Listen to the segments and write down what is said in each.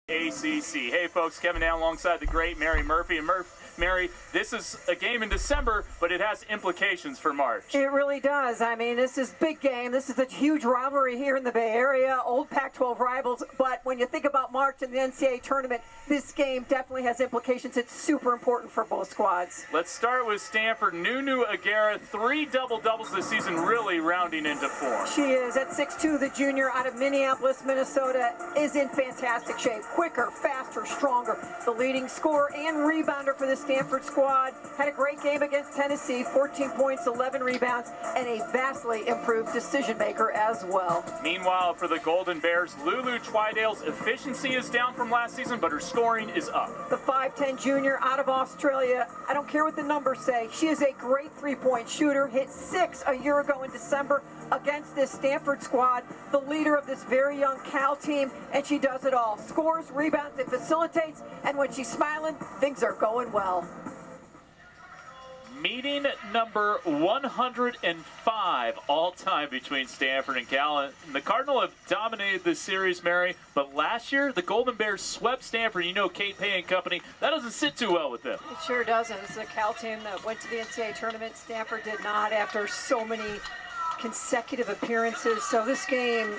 ACC. Hey folks, Kevin down alongside the great Mary Murphy. And Mary, this is a game in December, but it has implications for March. It really does. I mean, this is big game. This is a huge rivalry here in the Bay Area, old Pac-12 rivals. But when you think about March in the NCAA tournament, this game definitely has implications. It's super important for both squads. Let's start with Stanford. Nunu Aguirre, 3 double-doubles this season, really rounding into form. She is at 6'2", the junior out of Minneapolis, Minnesota, is in fantastic shape. Quicker, faster, stronger. The leading scorer and rebounder for the Stanford squad. Had a great game against Tennessee, 14 points, 11 rebounds, and a vastly improved decision maker as well. Meanwhile, for the Golden Bears, Lulu Twydale's efficiency is down from last season, but her scoring is up. The 5'10" junior out of Australia, I don't care what the numbers say, she is a great three-point shooter, hit 6 a year ago in December against this Stanford squad, the leader of this very young Cal team, and she does it all. Scores, rebounds, and facilitates, and when she's smiling, things are going well. Meeting number 105 all-time between Stanford and Cal. And the Cardinal have dominated this series, Mary, but last year the Golden Bears swept Stanford. You know, Kate Pay and company, that doesn't sit too well with them. It sure doesn't. It's a Cal team that went to the NCAA tournament. Stanford did not after so many consecutive appearances. So this game,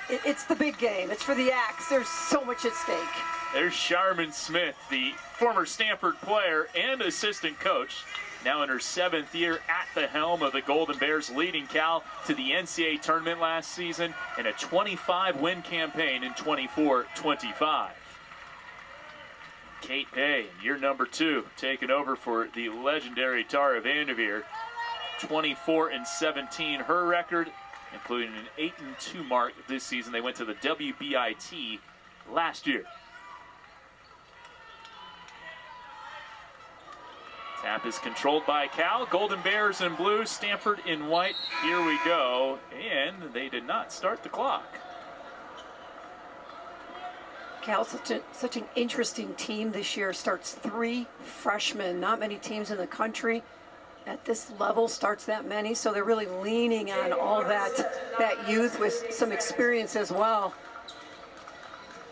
it's the big game. It's for the Axe. There's so much at stake. There's Charmin Smith, the former Stanford player and assistant coach, now in her 7th year at the helm of the Golden Bears, leading Cal to the NCAA tournament last season and a 25-win campaign in 24-25. Kate Pay, year number 2, taking over for the legendary Tara Vanderveer. 24-17, her record, including an 8-2 mark this season. They went to the WBIT last year. Tap is controlled by Cal. Golden Bears in blue, Stanford in white. Here we go. And they did not start the clock. Cal's such an interesting team this year. Starts 3 freshmen. Not many teams in the country at this level starts that many. So they're really leaning on all that youth with some experience as well.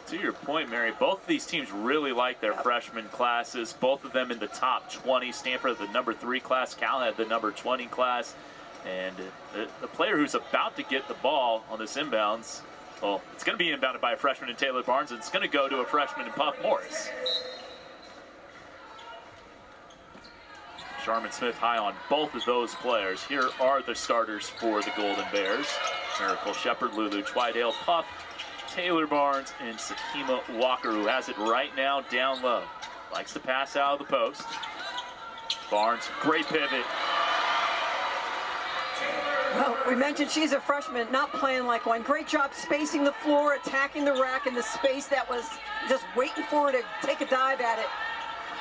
To your point, Mary, both of these teams really like their freshman classes. Both of them in the top 20. Stanford had the number 3 class. Cal had the number 20 class. And the player who's about to get the ball on this inbounds, well, it's going to be inbounded by a freshman in Taylor Barnes, and it's going to go to a freshman in Puff Morris. Charmin Smith high on both of those players. Here are the starters for the Golden Bears. Miracle Shepard, Lulu Twydale, Puff, Taylor Barnes, and Sakima Walker, who has it right now down low. Likes to pass out of the post. Barnes, great pivot. Well, we mentioned she's a freshman, not playing like one. Great job spacing the floor, attacking the rack in the space that was just waiting for her to take a dive at it.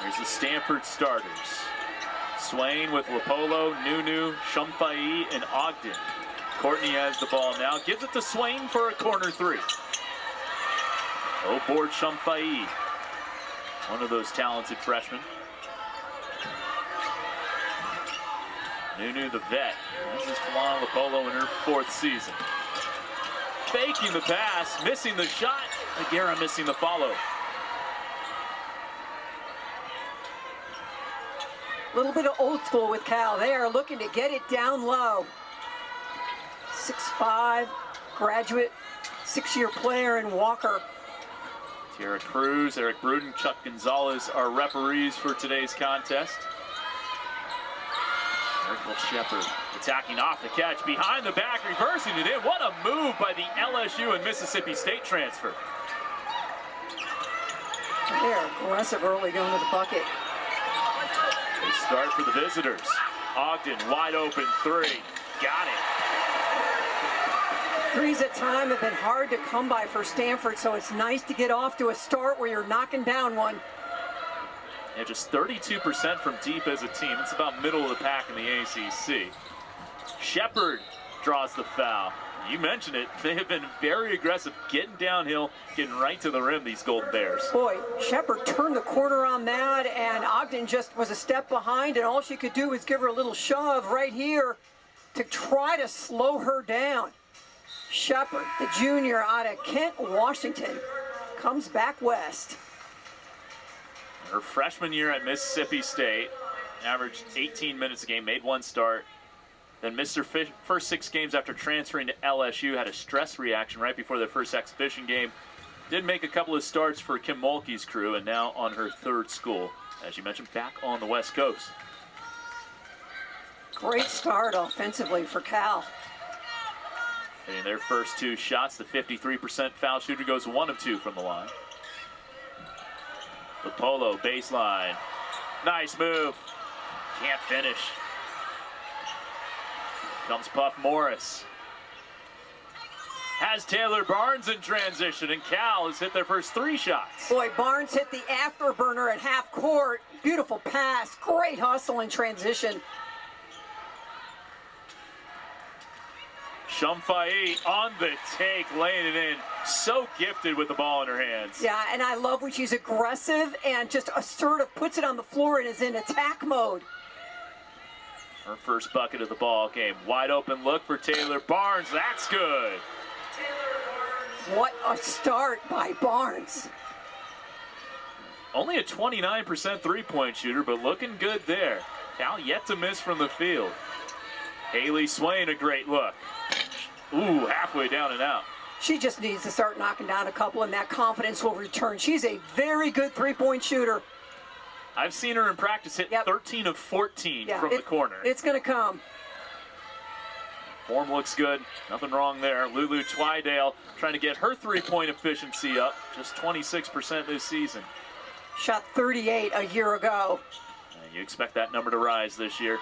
Here's the Stanford starters. Swain with Lopolo, Nunu, Shumfai, and Ogden. Courtney has the ball now, gives it to Swain for a corner 3. Oh, board Shumfai, one of those talented freshmen. Nunu, the vet. This is Kalana Lopolo in her 4th season. Faking the pass, missing the shot. Aguirre missing the follow. A little bit of old school with Cal. They are looking to get it down low. 6'5", graduate, 6-year player in Walker. Tierra Cruz, Eric Bruden, Chuck Gonzalez are referees for today's contest. Miracle Shepard attacking off the catch, behind the back, reversing it in. What a move by the LSU and Mississippi State transfer. They're aggressive early going to the bucket. They start for the visitors. Ogden, wide open 3. Got it. Threes at time have been hard to come by for Stanford, so it's nice to get off to a start where you're knocking down one. Yeah, just 32% from deep as a team. It's about middle of the pack in the ACC. Shepard draws the foul. You mentioned it. They have been very aggressive, getting downhill, getting right to the rim, these Golden Bears. Boy, Shepard turned the corner on that, and Ogden just was a step behind, and all she could do was give her a little shove right here to try to slow her down. Shepard, the junior out of Kent, Washington, comes back west. Her freshman year at Mississippi State, averaged 18 minutes a game, made one start, then missed her first 6 games after transferring to LSU, had a stress reaction right before their first exhibition game. Did make a couple of starts for Kim Mulkey's crew, and now on her 3rd school, as you mentioned, back on the West Coast. Great start offensively for Cal. Hitting their first 2 shots, the 53% foul shooter goes 1 of 2 from the line. The Polo baseline. Nice move. Can't finish. Comes Puff Morris. Has Taylor Barnes in transition, and Cal has hit their first 3 shots. Boy, Barnes hit the afterburner at half court. Beautiful pass. Great hustle in transition. Shumfai on the take, laying it in. So gifted with the ball in her hands. Yeah, and I love when she's aggressive and just assertive, puts it on the floor and is in attack mode. Her first bucket of the ball game. Wide open look for Taylor Barnes. That's good. What a start by Barnes. Only a 29% three-point shooter, but looking good there. Cal yet to miss from the field. Haley Swain, a great look. Ooh, halfway down and out. She just needs to start knocking down a couple, and that confidence will return. She's a very good three-point shooter. I've seen her in practice hit 13 of 14 from the corner. It's going to come. Form looks good. Nothing wrong there. Lulu Twydale trying to get her three-point efficiency up. Just 26% this season. Shot 38 a year ago. You expect that number to rise this year.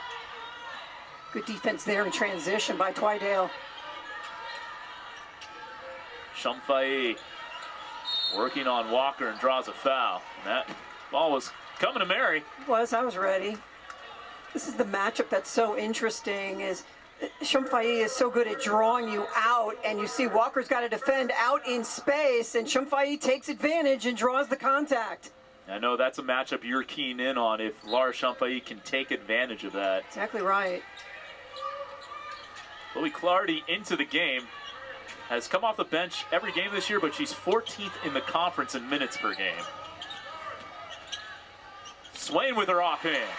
Good defense there in transition by Twydale. Shumfai working on Walker and draws a foul. And that ball was coming to Mary. I was ready. This is the matchup that's so interesting, is Shumfai is so good at drawing you out, and you see Walker's got to defend out in space, and Shumfai takes advantage and draws the contact. I know that's a matchup you're keen in on, if Laura Shumfai can take advantage of that. Exactly right. Chloe Clardy into the game. Has come off the bench every game this year, but she's 14th in the conference in minutes per game. Swain with her offhand.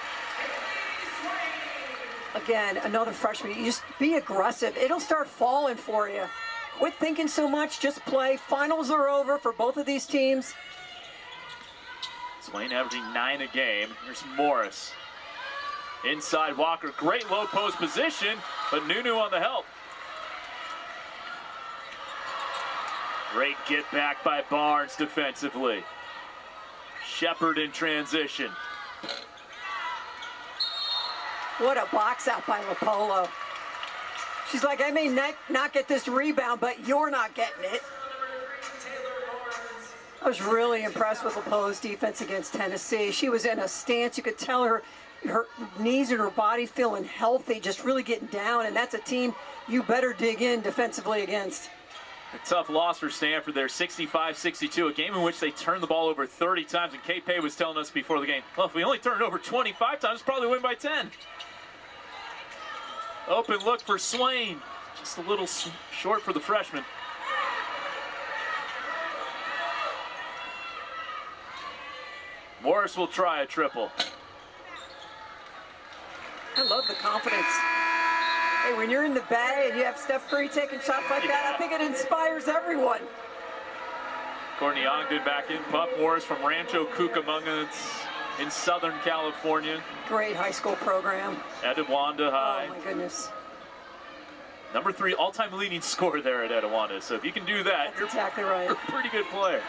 Again, another freshman. You just be aggressive. It'll start falling for you. Quit thinking so much. Just play. Finals are over for both of these teams. Swain averaging 9 a game. Here's Morris. Inside Walker. Great low post position, but Nunu on the help. Great get back by Barnes defensively. Shepard in transition. What a box out by LaPolo. She's like, I may not get this rebound, but you're not getting it. I was really impressed with LaPolo's defense against Tennessee. She was in a stance. You could tell her knees and her body feeling healthy, just really getting down, and that's a team you better dig in defensively against. A tough loss for Stanford there, 65-62, a game in which they turned the ball over 30 times, and Kate Pay was telling us before the game, well, if we only turn it over 25 times, probably win by 10. Open look for Swain, just a little short for the freshman. Morris will try a triple. I love the confidence. Hey, when you're in the Bay and you have Steph Curry taking shots like that, I think it inspires everyone. Courtney Ogden back in. Puff Morris from Rancho Cucamonga in Southern California. Great high school program. Etiwanda High. Oh, my goodness. Number 3 all-time leading scorer there at Etiwanda. So if you can do that, That's exactly right. You're a pretty good player.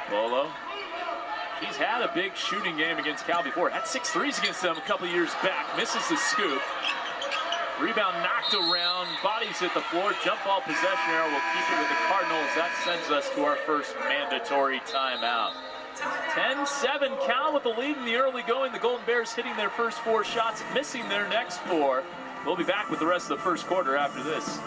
Bolo. She's had a big shooting game against Cal before. Had 6 threes against them a couple years back. Misses the scoop. Rebound knocked around. Bodies hit the floor. Jump ball possession arrow will keep it with the Cardinals. That sends us to our first mandatory timeout. 10-7 Cal with the lead in the early going. The Golden Bears hitting their first 4 shots, missing their next 4. We'll be back with the rest of the first quarter after this.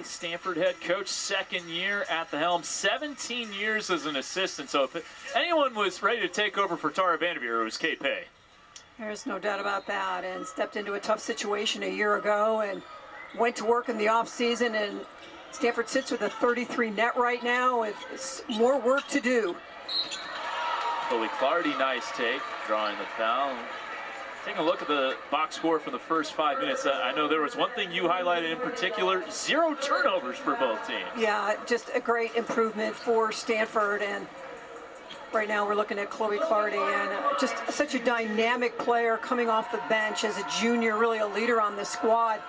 Stanford head coach, second year at the helm, 17 years as an assistant. So if anyone was ready to take over for Tara Vanderveer, it was Kate Pay. There's no doubt about that, and stepped into a tough situation a year ago and went to work in the offseason, and Stanford sits with a 33 net right now with more work to do. Chloe Clardy, nice take, drawing the foul. Taking a look at the box score from the first 5 minutes. I know there was one thing you highlighted in particular, 0 turnovers for both teams. Yeah, just a great improvement for Stanford, and right now we're looking at Chloe Clardy, and just such a dynamic player coming off the bench as a junior, really a leader on the squad.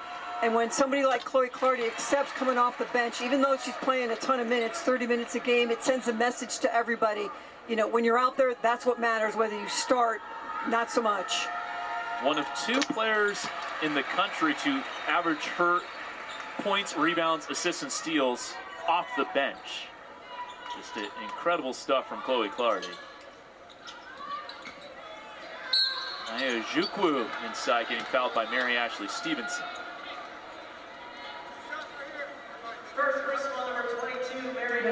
And when somebody like Chloe Clardy accepts coming off the bench, even though she's playing a ton of minutes, 30 minutes a game, it sends a message to everybody. You know, when you're out there, that's what matters, whether you start, not so much. One of 2 players in the country to average her points, rebounds, assists, and steals off the bench. Just incredible stuff from Chloe Clardy. Aya Jukwu inside, getting fouled by Mary Ashley Stevenson.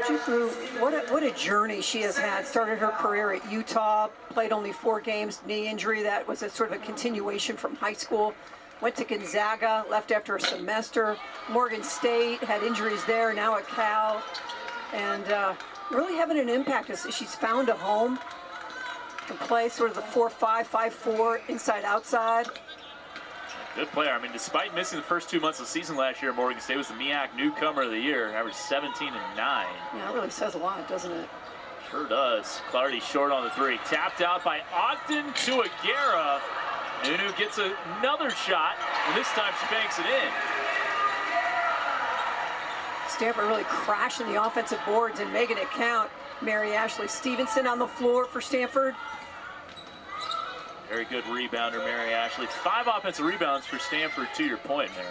Jukwu, what a journey she has had. Started her career at Utah, played only 4 games, knee injury. That was a sort of a continuation from high school. Went to Gonzaga, left after a semester. Morgan State, had injuries there, now at Cal. And really having an impact as she's found a home. Can play sort of the 4-5, 5-4, inside, outside. Good player. I mean, despite missing the first 2 months of the season last year, Morgan State was the MEAC Newcomer of the Year, averaged 17 and 9. Yeah, it really says a lot, doesn't it? Sure does. Clardy short on the 3. Tapped out by Ogden to Aguera. Nunu gets another shot, and this time she banks it in. Stanford really crashing the offensive boards and making it count. Mary Ashley Stevenson on the floor for Stanford. Very good rebounder, Mary Ashley. 5 offensive rebounds for Stanford, to your point, Mary.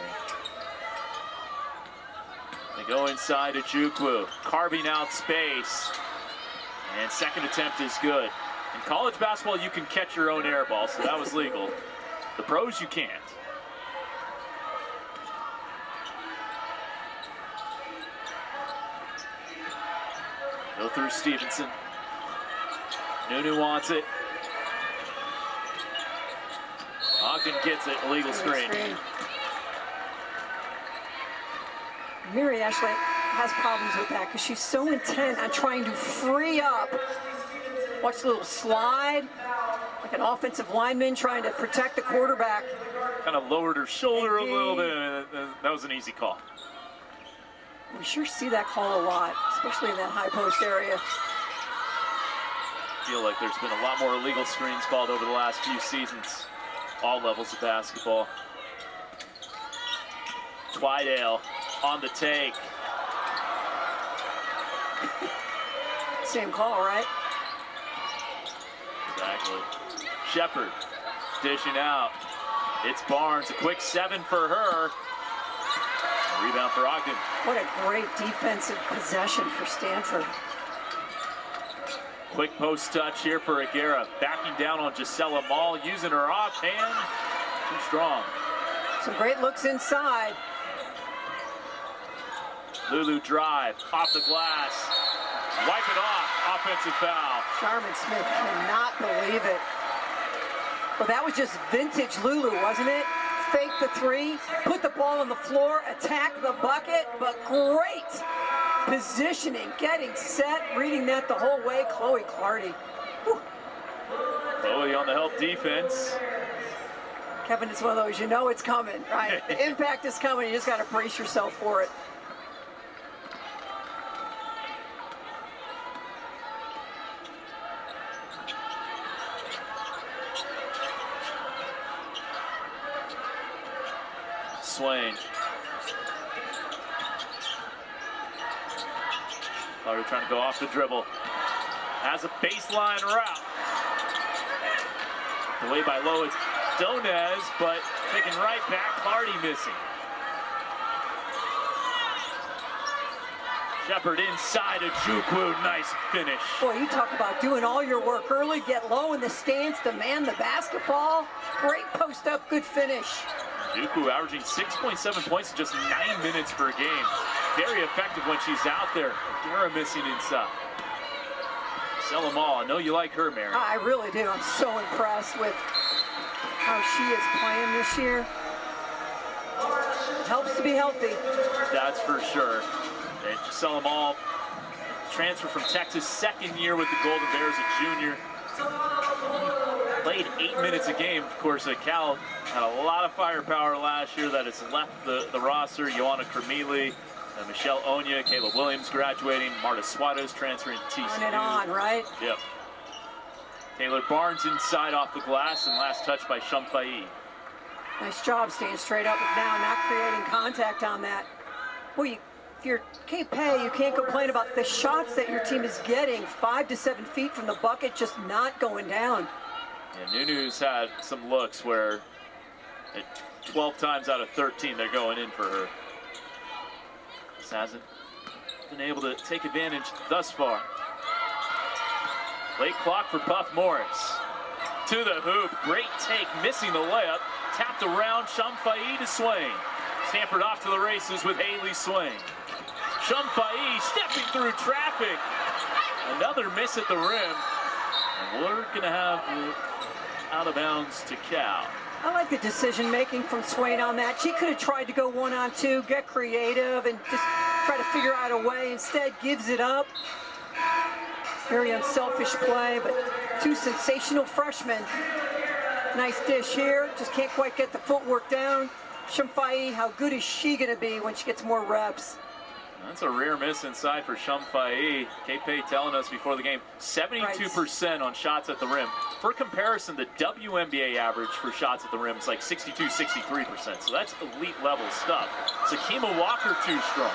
They go inside to Jukwu, carving out space. And second attempt is good. In college basketball, you can catch your own air ball, so that was legal. The pros, you can't. Go through Stevenson. Nunu wants it. Ogden gets it, illegal screen. Mary Ashley has problems with that because she's so intent on trying to free up. Watch the little slide, like an offensive lineman trying to protect the quarterback. Kind of lowered her shoulder a little bit, and that was an easy call. We sure see that call a lot, especially in that high post area. I feel like there's been a lot more illegal screens called over the last few seasons. All levels of basketball. Twydale on the take. Same call, right? Exactly. Shepard dishing out. It's Barnes, a quick 7 for her. A rebound for Ogden. What a great defensive possession for Stanford. Quick post touch here for Aguera. Backing down on Gisela Mall, using her offhand. Too strong. Some great looks inside. Lulu drive, off the glass. Wipe it off, offensive foul. Sharman Smith cannot believe it. Well, that was just vintage Lulu, wasn't it? Fake the 3, put the ball on the floor, attack the bucket, but great positioning, getting set, reading that the whole way. Chloe Clardy. Whew. Chloe on the help defense. Kevin, it's one of those, you know it's coming, right? The impact is coming, you just got to brace yourself for it. Swain. Clardy trying to go off the dribble. Has a baseline route. Away by Loa Donez, but taken right back. Clardy missing. Shepard inside of Jukwu. Nice finish. Boy, you talk about doing all your work early, get low in the stance, demand the basketball. Great post up, good finish. Dooku averaging 6.7 points in just 9 minutes per game. Very effective when she's out there. Dara missing inside. Sell them all. I know you like her, Mary. I really do. I'm so impressed with how she is playing this year. Helps to be healthy. That's for sure. And sell them all. Transfer from Texas, second year with the Golden Bears, a junior. Played 8 minutes a game. Of course, Cal had a lot of firepower last year that has left the roster. Joanna Kermele, Michelle Onya, Caleb Williams graduating, Marta Suarez transferring to TCU. On and on, right? Yep. Taylor Barnes inside off the glass, and last touch by Shumfai. Nice job staying straight up and down, not creating contact on that. Well, if you're K-Pay, you can't complain about the shots that your team is getting. 5 to 7 feet from the bucket, just not going down. Yeah, Nunu's had some looks where 12 times out of 13 they're going in for her. This hasn't been able to take advantage thus far. Late clock for Puff Morris. To the hoop, great take, missing the layup. Tapped around, Shumfai to Swain. Stanford off to the races with Haley Swain. Shumfai stepping through traffic. Another miss at the rim. And we're gonna have out of bounds to Cal. I like the decision making from Swain on that. She could have tried to go 1-on-2, get creative, and just try to figure out a way. Instead, gives it up. Very unselfish play, but two sensational freshmen. Nice dish here, just can't quite get the footwork down. Shumfai, how good is she gonna be when she gets more reps? That's a rare miss inside for Shumfai. K-Pay telling us before the game, 72% on shots at the rim. For comparison, the WNBA average for shots at the rim is like 62, 63%. So that's elite level stuff. Sakima Walker too strong.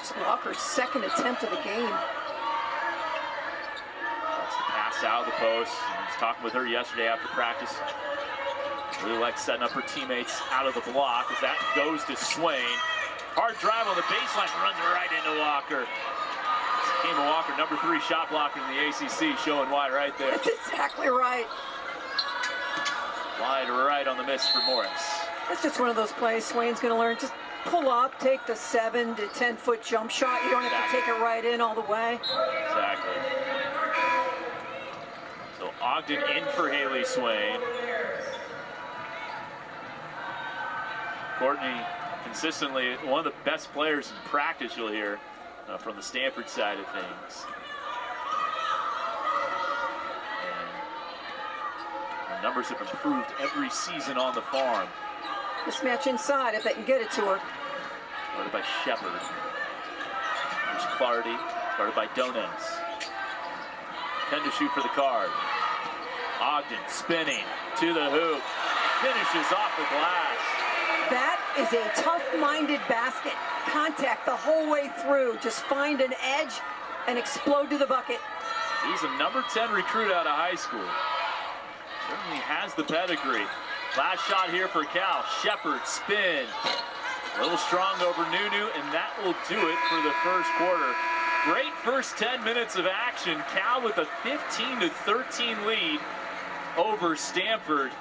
Just Walker's second attempt of the game. That's the pass out of the post. I was talking with her yesterday after practice. Really likes setting up her teammates out of the block as that goes to Swain. Hard drive on the baseline, runs right into Walker. Sakima Walker, number 3 shot blocker in the ACC, showing why right there. That's exactly right. Wide right on the miss for Morris. That's just one of those plays Swain's going to learn. Just pull up, take the 7 to 10 foot jump shot. You don't have to take it right in all the way. Exactly. So Ogden in for Haley Swain. Courtney, consistently one of the best players in practice, you'll hear from the Stanford side of things. And her numbers have improved every season on the farm. Mismatch inside if they can get it to her. Guarded by Shepard. There's Clardy, guarded by Donens. 10 to shoot for the Card. Ogden spinning to the hoop. Finishes off the glass. That is a tough-minded basket. Contact the whole way through. Just find an edge and explode to the bucket. He's a number 10 recruit out of high school. Certainly has the pedigree. Last shot here for Cal. Shepard spin. A little strong over Nunu, and that will do it for the first quarter. Great first 10 minutes of action. Cal with a 15-13 lead over Stanford.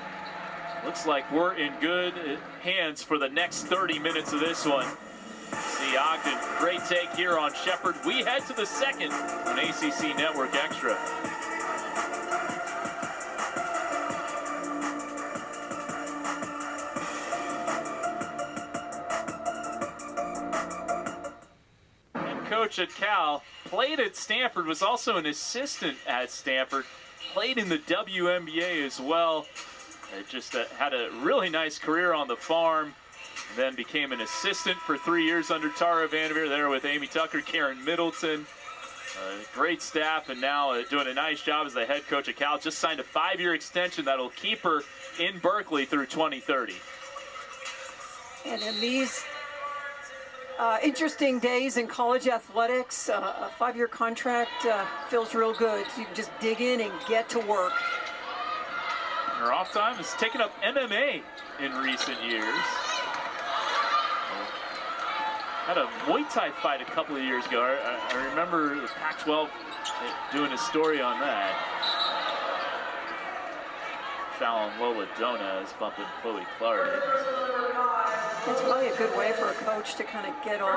Looks like we're in good hands for the next 30 minutes of this one. See Ogden, great take here on Shepard. We head to the second on ACC Network Extra. And coach at Cal, played at Stanford, was also an assistant at Stanford, played in the WNBA as well. Just had a really nice career on the farm, then became an assistant for 3 years under Tara Vanderveer there with Amy Tucker, Karen Middleton. Great staff, and now doing a nice job as the head coach at Cal. Just signed a 5-year extension that'll keep her in Berkeley through 2030. And in these interesting days in college athletics, a 5-year contract feels real good. You can just dig in and get to work. Her off time has taken up MMA in recent years. Had a Muay Thai fight a couple of years ago. I remember the Pac-12 doing a story on that. foul on Lola Donez, bumping Chloe Clardy. It's probably a good way for a coach to kind of get all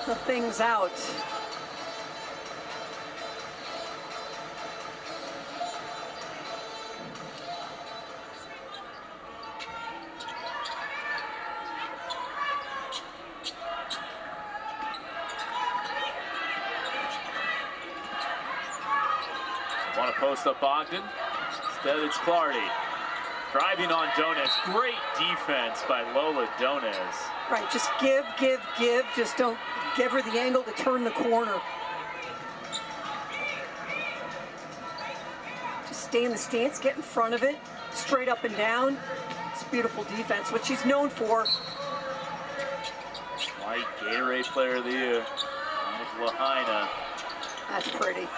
the things out. Want to post up Ogden. Instead, it's Clardy. Driving on Donez. Great defense by Lola Donez. Right, just give. Just don't give her the angle to turn the corner. Just stay in the stance, get in front of it, straight up and down. It's beautiful defense, what she's known for. White Gatorade Player of the Year. That was Lahaina. That's pretty.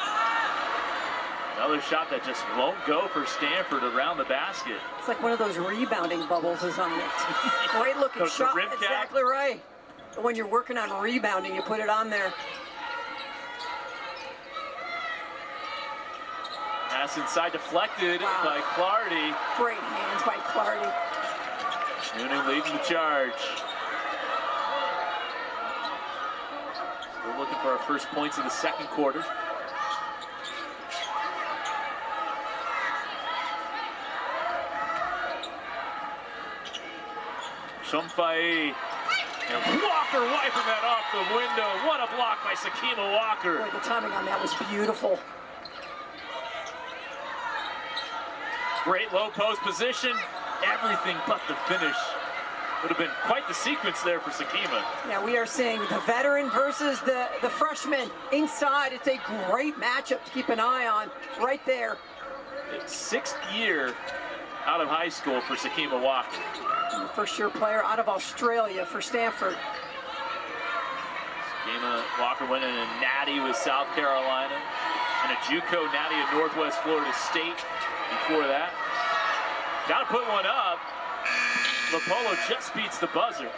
Another shot that just won't go for Stanford around the basket. It's like one of those rebounding bubbles is on it. Great looking shot. Exactly right. When you're working on rebounding, you put it on there. Pass inside deflected by Clardy. Great hands by Clardy. Noonan leading the charge. Still looking for our first points of the second quarter. Shumfai and Walker wiping that off the window. What a block by Sakima Walker. Boy, the timing on that was beautiful. Great low post position. Everything but the finish. Would have been quite the sequence there for Sakima. Yeah, we are seeing the veteran versus the freshman inside. It's a great matchup to keep an eye on right there. It's 6th year out of high school for Sakima Walker. First-year player out of Australia for Stanford. Sakima Walker winning a natty with South Carolina and a JUCO natty at Northwest Florida State before that. Got to put one up. LaPolo just beats the buzzer.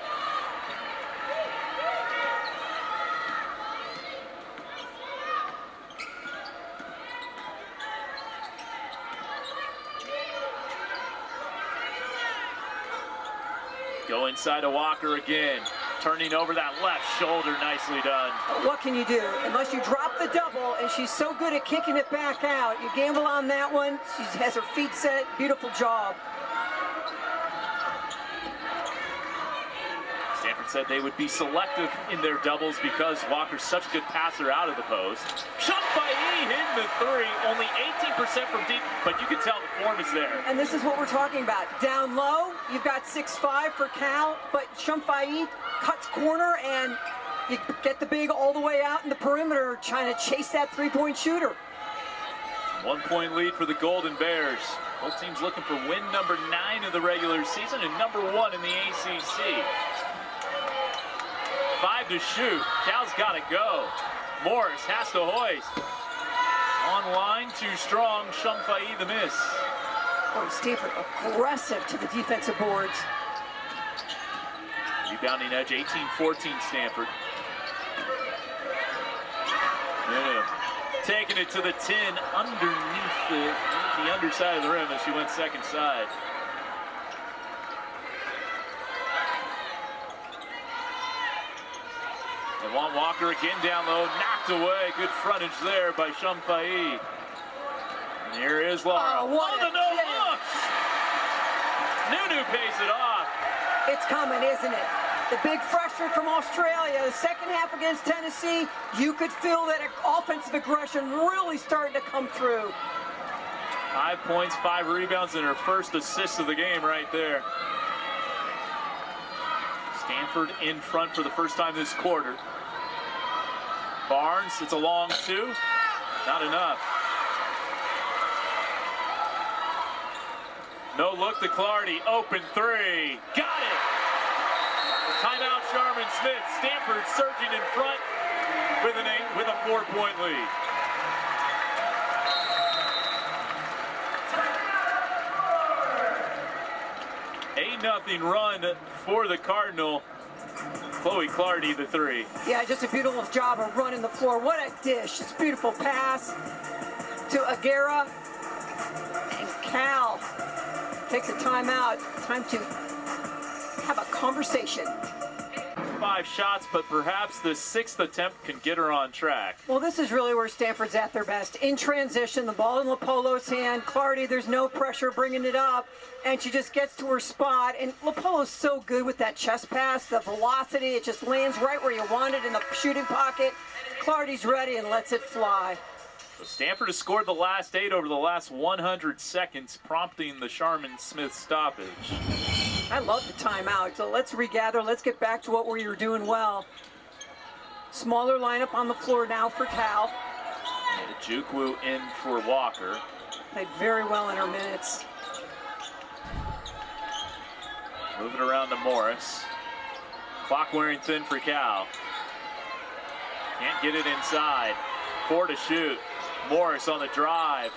Go inside to Walker again. Turning over that left shoulder, nicely done. What can you do? Unless you drop the double, and she's so good at kicking it back out. You gamble on that one. She has her feet set. Beautiful job. Stanford said they would be selective in their doubles because Walker's such a good passer out of the post. Shumfai hitting the three, only 18% from deep, but you can tell the form is there. And this is what we're talking about. Down low, you've got 6'5" for Cal, but Shumfai cuts corner and you get the big all the way out in the perimeter trying to chase that three-point shooter. 1 point lead for the Golden Bears. Both teams looking for win number 9 of the regular season and number 1 in the ACC. 5 to shoot. Cal's got to go. Morris has to hoist. On line, too strong. Shumfai the miss. Oh, Stanford aggressive to the defensive boards. Rebounding edge, 18-14 Stanford. Taking it to the 10 underneath the underside of the rim as she went second side. They want Walker again down low, knocked away. Good frontage there by Shumfai. And here is Laura. Oh, what a no look! Nunu pays it off. It's coming, isn't it? The big freshman from Australia, the second half against Tennessee, you could feel that offensive aggression really starting to come through. 5 points, 5 rebounds, and her first assist of the game right there. Stanford in front for the first time this quarter. Barnes, it's a long 2. Not enough. No look to Clardy, open 3. Got it! Timeout Sharman Smith. Stanford surging in front with a 4-point lead. A 0 run for the Cardinal. Chloe Clardy the 3. Yeah, just a beautiful job of running the floor. What a dish. It's a beautiful pass to Aguera and Cal. takes a timeout. Time to have a conversation. 5 shots, but perhaps the 6th attempt can get her on track. Well, this is really where Stanford's at their best. In transition, the ball in Lopolo's hand. Clardy, there's no pressure bringing it up, and she just gets to her spot. And Lopolo's so good with that chest pass, the velocity. It just lands right where you want it in the shooting pocket. Clardy's ready and lets it fly. So Stanford has scored the last 8 over the last 100 seconds, prompting the Sharman Smith stoppage. I love the timeout. So let's regather. Let's get back to what we were doing well. Smaller lineup on the floor now for Cal. And Ojukwu in for Walker. Played very well in her minutes. Moving around to Morris. Clock wearing thin for Cal. Can't get it inside. 4 to shoot. Morris on the drive.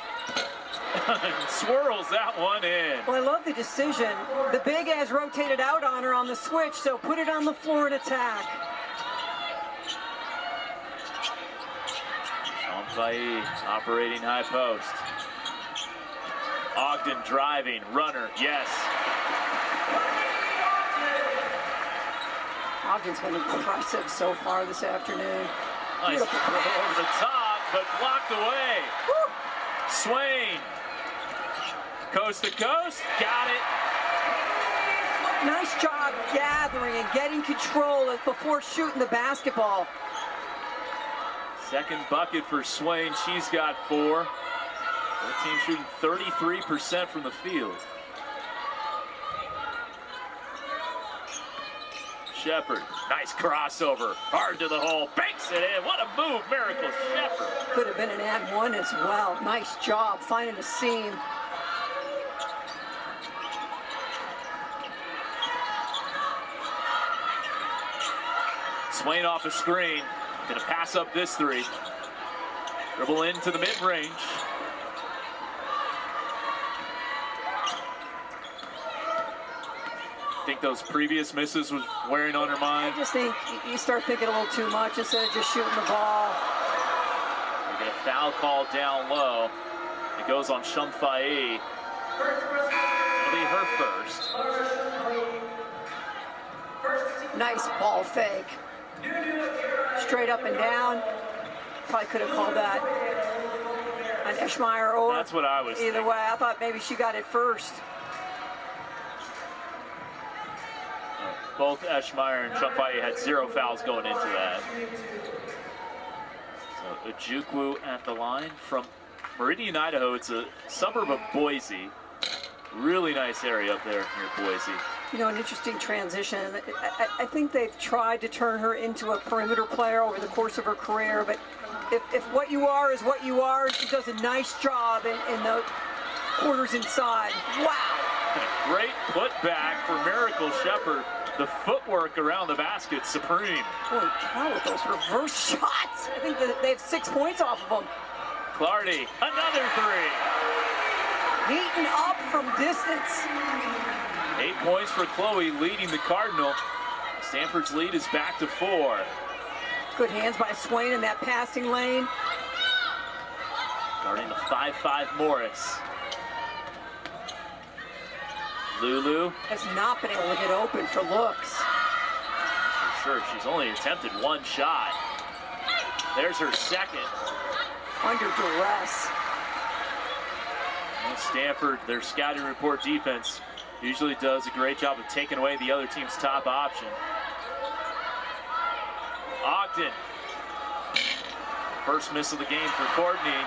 Swirls that one in. Well, I love the decision. The big has rotated out on her on the switch, so put it on the floor and attack. Shamfai operating high post. Ogden driving, runner, yes. Ogden's been impressive so far this afternoon. Nice throw over the top, but blocked away. Woo! Swain. Coast to coast, got it. Nice job gathering and getting control before shooting the basketball. Second bucket for Swain, she's got 4. The team shooting 33% from the field. Shepard, nice crossover, hard to the hole, banks it in. What a move, Miracle Shepard. Could have been an and one as well. Nice job finding a seam. Swain off a screen, gonna pass up this 3. Dribble into the mid-range. Think those previous misses was wearing on her mind? I just think you start thinking a little too much instead of just shooting the ball. We get a foul call down low. It goes on Shamfai. It'll be her first. Nice ball fake. Straight up and down. Probably could have called that an Eschmeyer or. That's what I was Either thinking. way, I thought maybe she got it first. Both Eschmeyer and Shamfai had 0 fouls going into that. So Ojukwu at the line from Meridian, Idaho. It's a suburb of Boise. Really nice area up there near Boise. You know, an interesting transition. I think they've tried to turn her into a perimeter player over the course of her career, but if what you are is what you are, she does a nice job in the quarters inside. Wow! Great putback for Miracle Shepard. The footwork around the basket, supreme. Holy cow, with those reverse shots. I think that they have 6 points off of them. Clardy, another 3. Heating up from distance. 8 points for Chloe, leading the Cardinal. Stanford's lead is back to 4. Good hands by Swain in that passing lane. Guarding the 5'5" Morris. Lulu. Has not been able to get open for looks. For sure, she's only attempted 1 shot. There's her second. Under duress. And Stanford, their scouting report defense, usually does a great job of taking away the other team's top option. Ogden. First miss of the game for Courtney.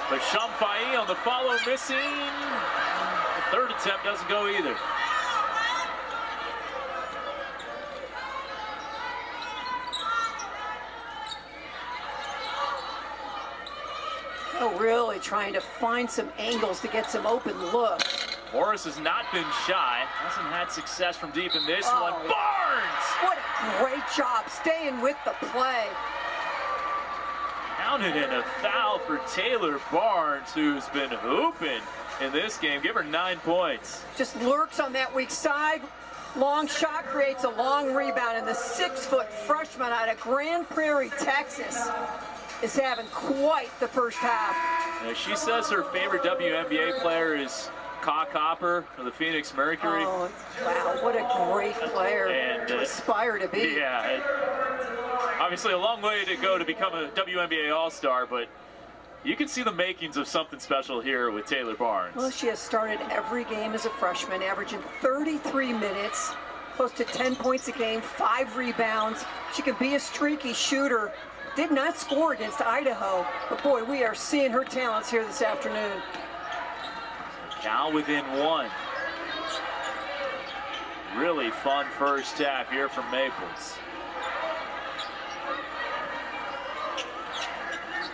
But Shamfai on the follow missing. The third attempt doesn't go either. Oh, really trying to find some angles to get some open looks. Morris has not been shy. Hasn't had success from deep in this one. Barnes! What a great job staying with the play. Counted in a foul for Taylor Barnes, who's been hooping in this game. Give her 9 points. Just lurks on that weak side. Long shot creates a long rebound, and the 6-foot freshman out of Grand Prairie, Texas, is having quite the first half. She says her favorite WNBA player is Cock Hopper of the Phoenix Mercury. Oh, wow, what a great player And, to aspire to be. Yeah, obviously a long way to go to become a WNBA All-Star, but you can see the makings of something special here with Taylor Barnes. Well, she has started every game as a freshman, averaging 33 minutes, close to 10 points a game, 5 rebounds. She can be a streaky shooter. Did not score against Idaho, but boy, we are seeing her talents here this afternoon. Cal within 1. Really fun first half here from Maples.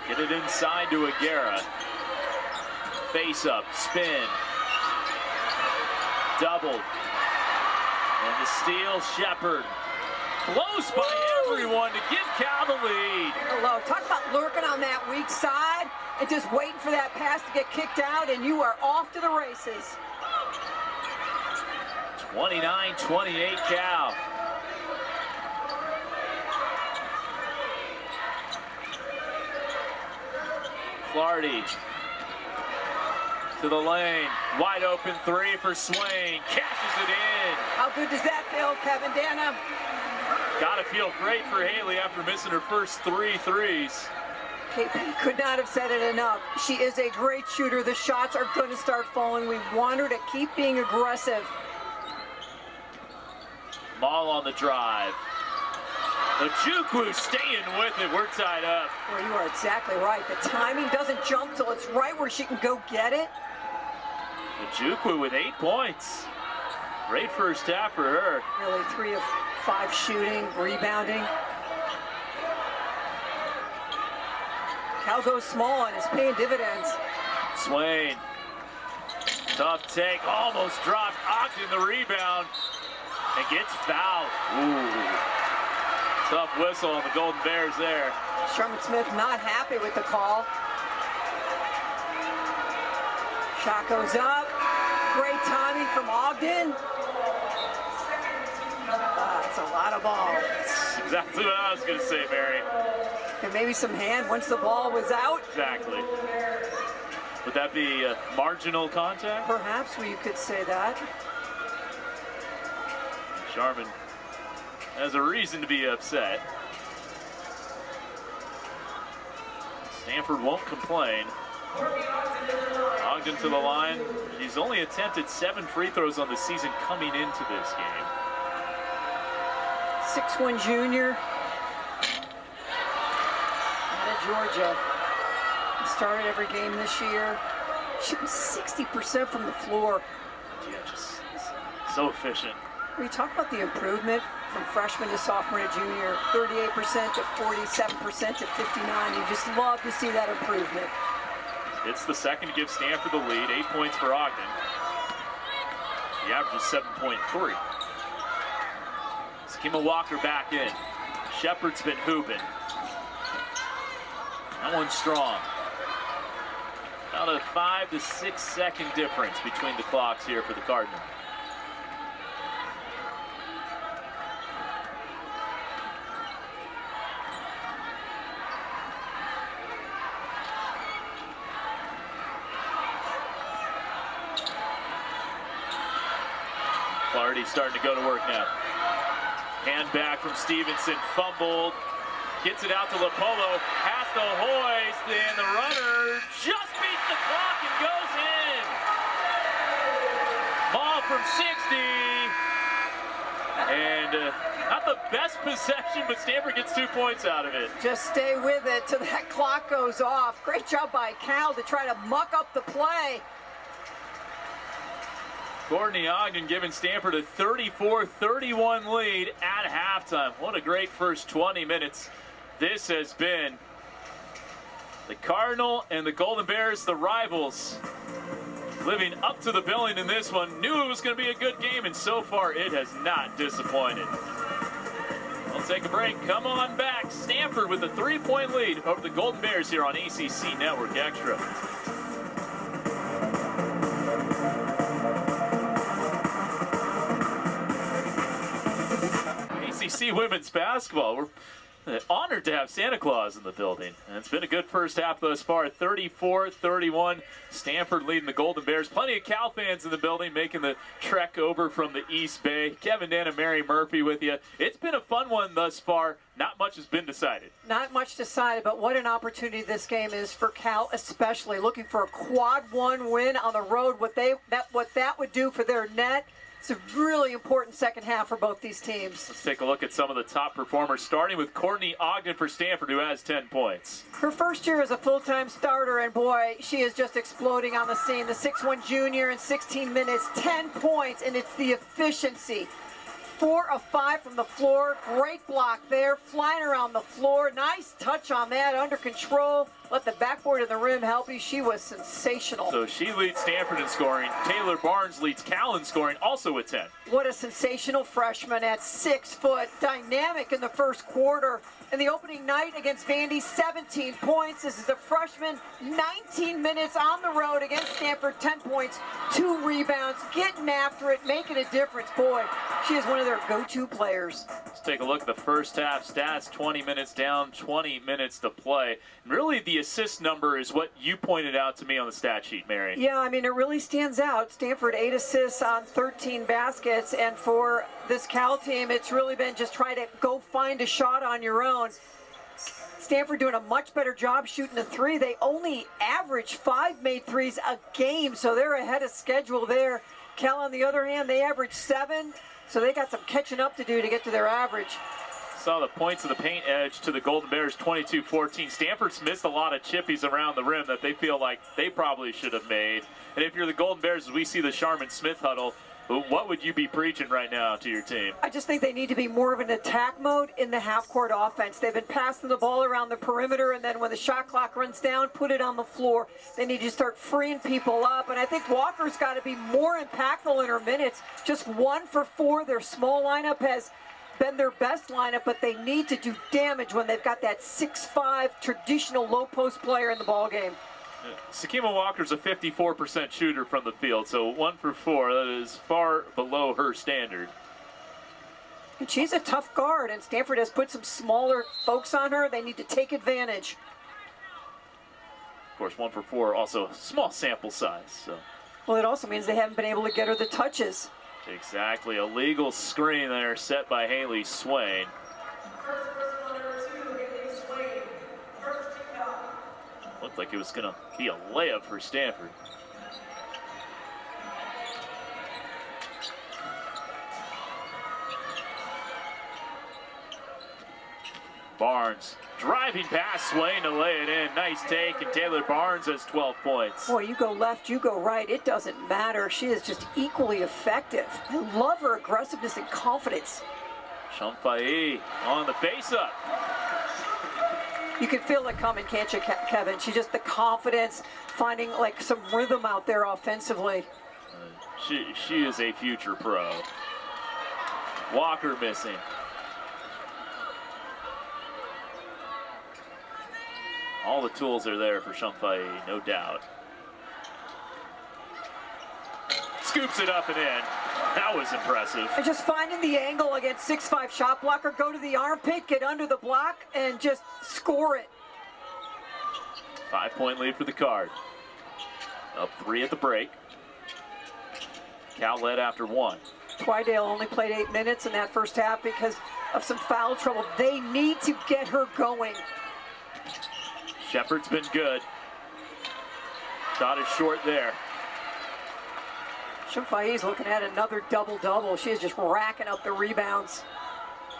Get it inside to Aguera. Face up, spin. Doubled. And the steal, Shepard. Close by everyone to give Cal the lead. Hello, talk about lurking on that weak side and just waiting for that pass to get kicked out, and you are off to the races. 29-28 Cal. Clardy to the lane. Wide open 3 for Swain. Cashes it in. How good does that feel, Kevin Dana? Gotta feel great for Haley after missing her first 3 threes. KP could not have said it enough. She is a great shooter. The shots are going to start falling. We want her to keep being aggressive. Maul on the drive. Ojukwu staying with it. We're tied up. Well, you are exactly right. The timing doesn't jump till it's right where she can go get it. Ojukwu with 8 points. Great first half for her. Really 3 of 5 shooting, rebounding. Cal goes small and is paying dividends. Swain. Tough take. Almost dropped. Ogden the rebound. And gets fouled. Ooh. Tough whistle on the Golden Bears there. Sherman Smith not happy with the call. Shot goes up. Great timing from Ogden. That's a lot of ball. That's exactly what I was going to say, Mary. And maybe some hand once the ball was out. Exactly. Would that be marginal contact? Perhaps you could say that. Sharman has a reason to be upset. Stanford won't complain. Ogden to the line. He's only attempted 7 free throws on the season coming into this game. 6'1" junior. Out of Georgia. He started every game this year. Shooting 60% from the floor. Yeah, just so efficient. We talk about the improvement from freshman to sophomore to junior, 38% to 47% to 59. You just love to see that improvement. It's the second to give Stanford the lead. 8 points for Ogden. The average is 7.3. Skima Walker back in. Shepard's been hooping. That one's strong. About a 5 to 6 second difference between the clocks here for the Cardinals. Clardy starting to go to work now. Hand back from Stevenson, fumbled, gets it out to Lopolo, has to hoist, and the runner just beats the clock and goes in. Ball from 60, and not the best possession, but Stanford gets 2 points out of it. Just stay with it till that clock goes off. Great job by Cal to try to muck up the play. Courtney Ogden giving Stanford a 34-31 lead at halftime. What a great first 20 minutes this has been. The Cardinal and the Golden Bears, the rivals, living up to the billing in this one. Knew it was going to be a good game, and so far it has not disappointed. We'll take a break. Come on back. Stanford with a 3-point lead over the Golden Bears here on ACC Network Extra. ACC women's basketball. We're Honored to have Santa Claus in the building. And it's been a good first half thus far. 34-31. Stanford leading the Golden Bears. Plenty of Cal fans in the building making the trek over from the East Bay. Kevin Dan and Mary Murphy with you. It's been a fun one thus far. Not much has been decided. Not much decided, but what an opportunity this game is for Cal, especially looking for a quad one win on the road. What that would do for their net. It's a really important second half for both these teams. Let's take a look at some of the top performers, starting with Courtney Ogden for Stanford, who has 10 points. Her first year as a full-time starter, and boy, she is just exploding on the scene. The 6'1 junior in 16 minutes, 10 points, and it's the efficiency. 4 of 5 from the floor. Great block there, flying around the floor. Nice touch on that, under control. Let the backboard of the rim help you. She was sensational. So she leads Stanford in scoring. Taylor Barnes leads Cal in scoring, also with 10. What a sensational freshman at 6 foot. Dynamic in the first quarter. In the opening night against Vandy, 17 points. This is a freshman, 19 minutes on the road against Stanford, 10 points, 2 rebounds, getting after it, making a difference. Boy, she is one of their go-to players. Let's take a look at the first half stats. 20 minutes down, 20 minutes to play. And really, the assist number is what you pointed out to me on the stat sheet, Mary. Yeah, I mean, it really stands out. Stanford 8 assists on 13 baskets, and for this Cal team, it's really been just try to go find a shot on your own. Stanford doing a much better job shooting a 3. They only average 5 made threes a game, so they're ahead of schedule there. Cal, on the other hand, they average 7, so they got some catching up to do to get to their average. Saw the points of the paint edge to the Golden Bears, 22-14. Stanford's missed a lot of chippies around the rim that they feel like they probably should have made. And if you're the Golden Bears, as we see the Sharman Smith huddle, what would you be preaching right now to your team? I just think they need to be more of an attack mode in the half-court offense. They've been passing the ball around the perimeter, and then when the shot clock runs down, put it on the floor. They need to start freeing people up, and I think Walker's got to be more impactful in her minutes. Just 1 for 4. Their small lineup has been their best lineup, but they need to do damage when they've got that 6'5" traditional low-post player in the ballgame. Sakima Walker's a 54% shooter from the field, so 1 for 4. That is far below her standard. And she's a tough guard, and Stanford has put some smaller folks on her. They need to take advantage. Of course, 1 for 4, also a small sample size. So. Well, it also means they haven't been able to get her the touches. Exactly. A legal screen there set by Haley Swain. Looked like it was going to be a layup for Stanford. Barnes driving past Swain to lay it in. Nice take, and Taylor Barnes has 12 points. Boy, you go left, you go right. It doesn't matter. She is just equally effective. I love her aggressiveness and confidence. Champagne on the face-up. You can feel it coming, can't you, Kevin? She just the confidence, finding like some rhythm out there offensively. She is a future pro. Walker missing. All the tools are there for Champagne, no doubt. Scoops it up and in. That was impressive. And just finding the angle against 6'5" shot blocker, go to the armpit, get under the block, and just score it. 5-point lead for the Card. Up 3 at the break. Cal led after 1. Twydale only played 8 minutes in that first half because of some foul trouble. They need to get her going. Shepard's been good. Shot is short there. Champagne's looking at another double-double. She is just racking up the rebounds.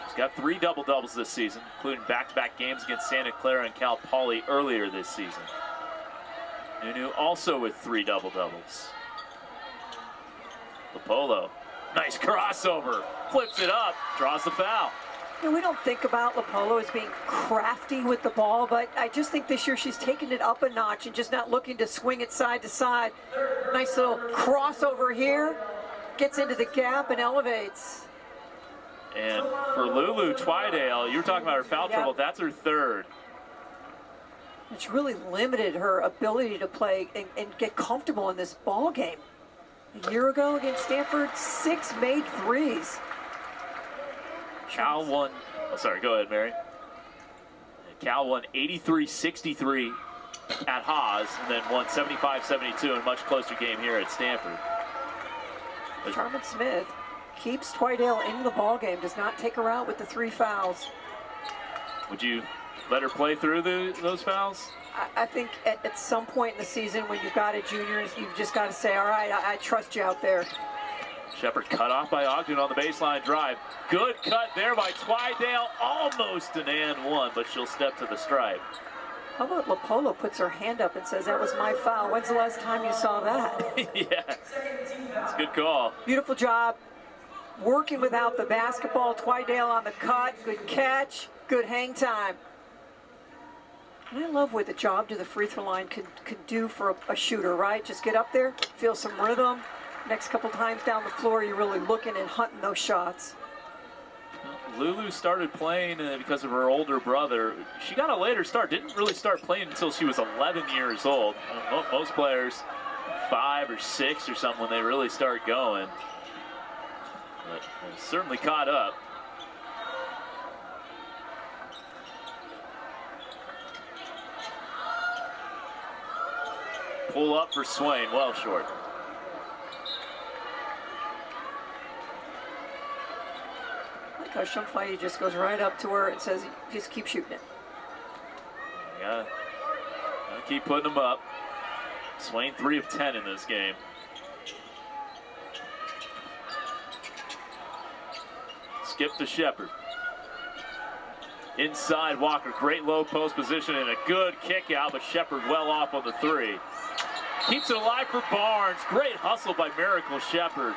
She's got 3 double-doubles this season, including back-to-back games against Santa Clara and Cal Poly earlier this season. Nunu also with 3 double-doubles. Lopolo, nice crossover, flips it up, draws the foul. You know, we don't think about Lopolo as being crafty with the ball, but I just think this year she's taken it up a notch and just not looking to swing it side to side. Nice little crossover here, gets into the gap and elevates. And for Lulu Twydale, you were talking about her foul trouble, that's her 3rd. It's really limited her ability to play and get comfortable in this ball game. A year ago against Stanford, 6 made threes. Cal won. Oh, sorry, go ahead, Mary. Cal won 83-63 at Haas, and then won 75-72 in a much closer game here at Stanford. Charmin Smith keeps Twydale in the ball game, does not take her out with the 3 fouls. Would you let her play through those fouls? I think at some point in the season when you've got a junior, you've just got to say, all right, I trust you out there. Shepard cut off by Ogden on the baseline drive. Good cut there by Twydale. Almost an and one, but she'll step to the stripe. How about Lopolo puts her hand up and says, that was my foul. When's the last time you saw that? Yeah, it's a good call. Beautiful job working without the basketball. Twydale on the cut. Good catch. Good hang time. And I love what the job to the free throw line could do for a shooter, right? Just get up there, feel some rhythm. Next couple times down the floor, you're really looking and hunting those shots. Lulu started playing because of her older brother. She got a later start, didn't really start playing until she was 11 years old. Most players 5 or 6 or something when they really start going. But certainly caught up. Pull up for Swain, well short. Like how Shumfighty just goes right up to her and says, just keep shooting it. Yeah, gotta keep putting them up. Swain 3 of 10 in this game. Skip to Shepard. Inside Walker, great low post position and a good kick out, but Shepard well off on the 3. Keeps it alive for Barnes. Great hustle by Miracle Shepard.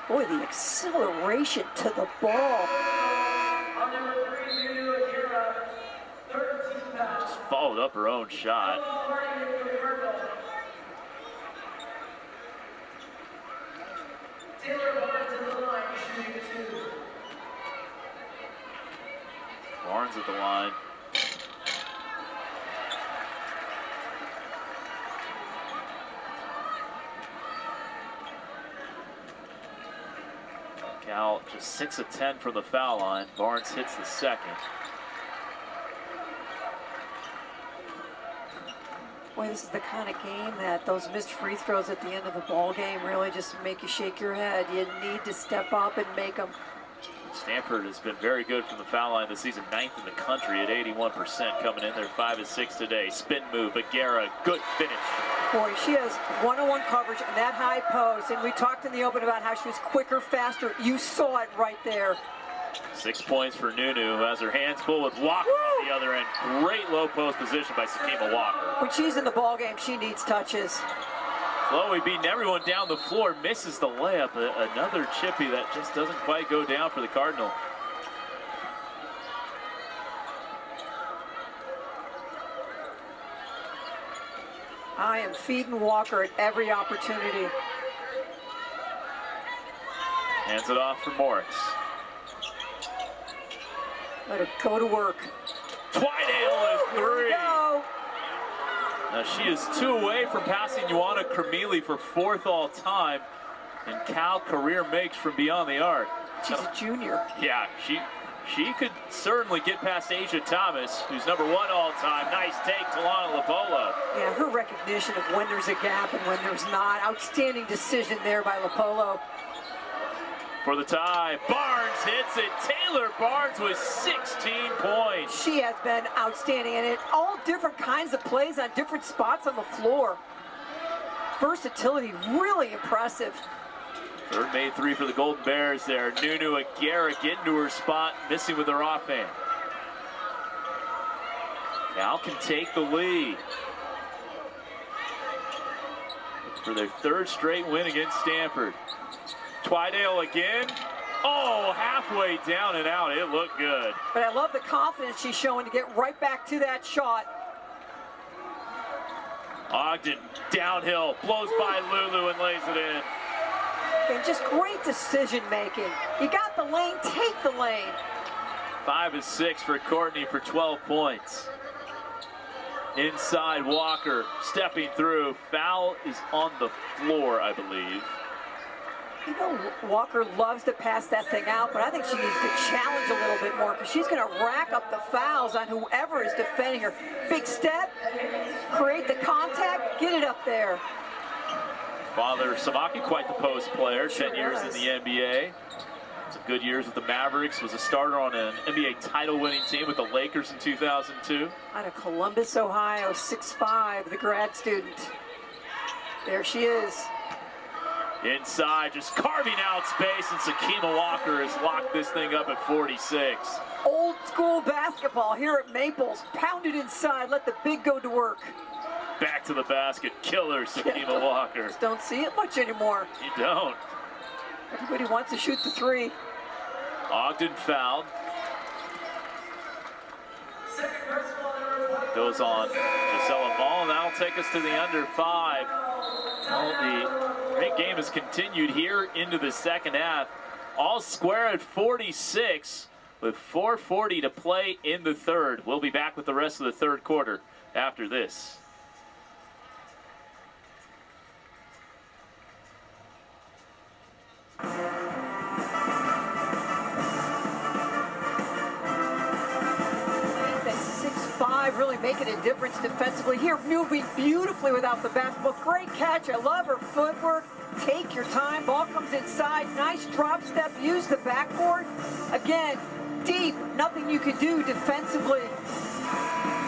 Boy, the acceleration to the ball. Just followed up her own shot. Barnes at the line. Cal just 6 of 10 from the foul line. Barnes hits the second. Boy, this is the kind of game that those missed free throws at the end of the ball game really just make you shake your head. You need to step up and make them. Stanford has been very good from the foul line this season, 9th in the country at 81% coming in there, 5 of 6 today. Spin move, Aguera, good finish. Boy, she has one-on-one coverage and that high post, and we talked in the open about how she was quicker, faster. You saw it right there. 6 points for Nunu, who has her hands full with Walker on the other end. Great low post position by Sakima Walker. When she's in the ball game, she needs touches. Chloe beating everyone down the floor, misses the layup. Another chippy that just doesn't quite go down for the Cardinal. I am feeding Walker at every opportunity. Hands it off for Morris. Let her go to work. Twydale is 3. Go. Now she is 2 away from passing Ioana Kermili for 4th all time, and Cal career makes from beyond the arc. She's a junior. Yeah, she could certainly get past Asia Thomas, who's number 1 all time. Nice take, Talana Lopolo. Yeah, her recognition of when there's a gap and when there's not. Outstanding decision there by Lopolo. For the tie, Barnes hits it. Taylor Barnes with 16 points. She has been outstanding, and in all different kinds of plays on different spots on the floor. Versatility, really impressive. Third made 3 for the Golden Bears there. Nunu Aguera getting to her spot, missing with her offhand. Cal can take the lead for their 3rd straight win against Stanford. Twydale again. Oh, halfway down and out. It looked good. But I love the confidence she's showing to get right back to that shot. Ogden downhill, blows by Lulu and lays it in. And just great decision making. You got the lane, take the lane. 5 of 6 for Courtney for 12 points. Inside Walker, stepping through. Foul is on the floor, I believe. You know, Walker loves to pass that thing out, but I think she needs to challenge a little bit more because she's going to rack up the fouls on whoever is defending her. Big step, create the contact, get it up there. Father Samaki, quite the post player, Sure 10 years in was. the NBA. Some good years with the Mavericks, was a starter on an NBA title-winning team with the Lakers in 2002. Out of Columbus, Ohio, 6'5", the grad student. There she is. Inside, just carving out space, and Sakima Walker has locked this thing up at 46. Old school basketball here at Maples. Pound it inside, let the big go to work. Back to the basket, killer Sakima Walker. Just don't see it much anymore. You don't. Everybody wants to shoot the three. Ogden fouled. Goes on Gisela Mall, and that'll take us to the under 5. Well, the great game has continued here into the second half. All square at 46 with 4:40 to play in the third. We'll be back with the rest of the third quarter after this. Really making a difference defensively here, moving beautifully without the basketball. Great catch. I love her footwork. Take your time. Ball comes inside. Nice drop step. Use the backboard. Again, deep. Nothing you could do defensively.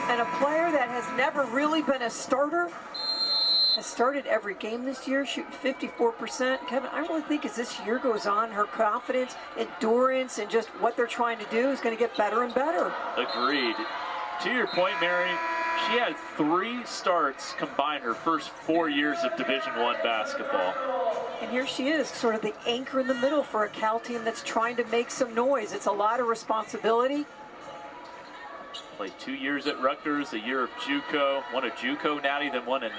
And a player that has never really been a starter has started every game this year, shooting 54%. Kevin, I really think as this year goes on, her confidence, endurance, and just what they're trying to do is going to get better and better. Agreed. To your point, Mary, she had 3 starts combined her first 4 years of Division I basketball. And here she is, sort of the anchor in the middle for a Cal team that's trying to make some noise. It's a lot of responsibility. Played 2 years at Rutgers, a year of JUCO, won a JUCO natty, then won an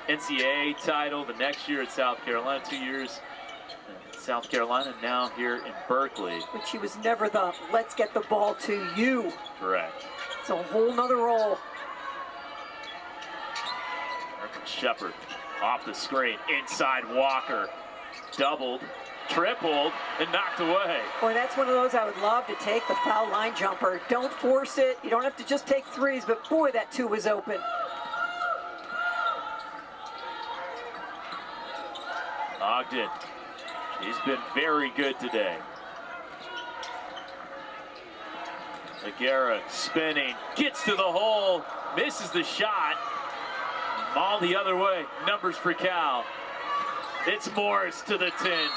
NCAA title. The next year at South Carolina, 2 years in South Carolina, now here in Berkeley. But she was never the let's get the ball to you. Correct. It's a whole nother role. Shepard off the screen, inside Walker, doubled, tripled, and knocked away. Boy, that's one of those I would love to take, the foul line jumper. Don't force it. You don't have to just take threes, but boy, that 2 was open. Ogden, she's been very good today. Aguera spinning, gets to the hole, misses the shot. All the other way, numbers for Cal. It's Morris to the 10,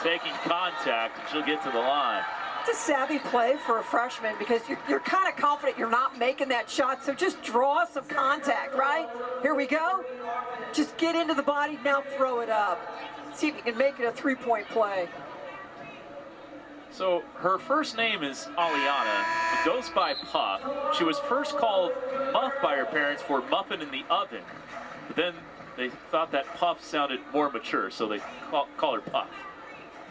taking contact, and she'll get to the line. It's a savvy play for a freshman because you're kind of confident you're not making that shot, so just draw some contact, right? Here we go. Just get into the body, now throw it up. See if you can make it a 3-point play. So her first name is Aliana. It goes by Puff. She was first called Muff by her parents for Muffin in the Oven. But then they thought that Puff sounded more mature, so they call her Puff.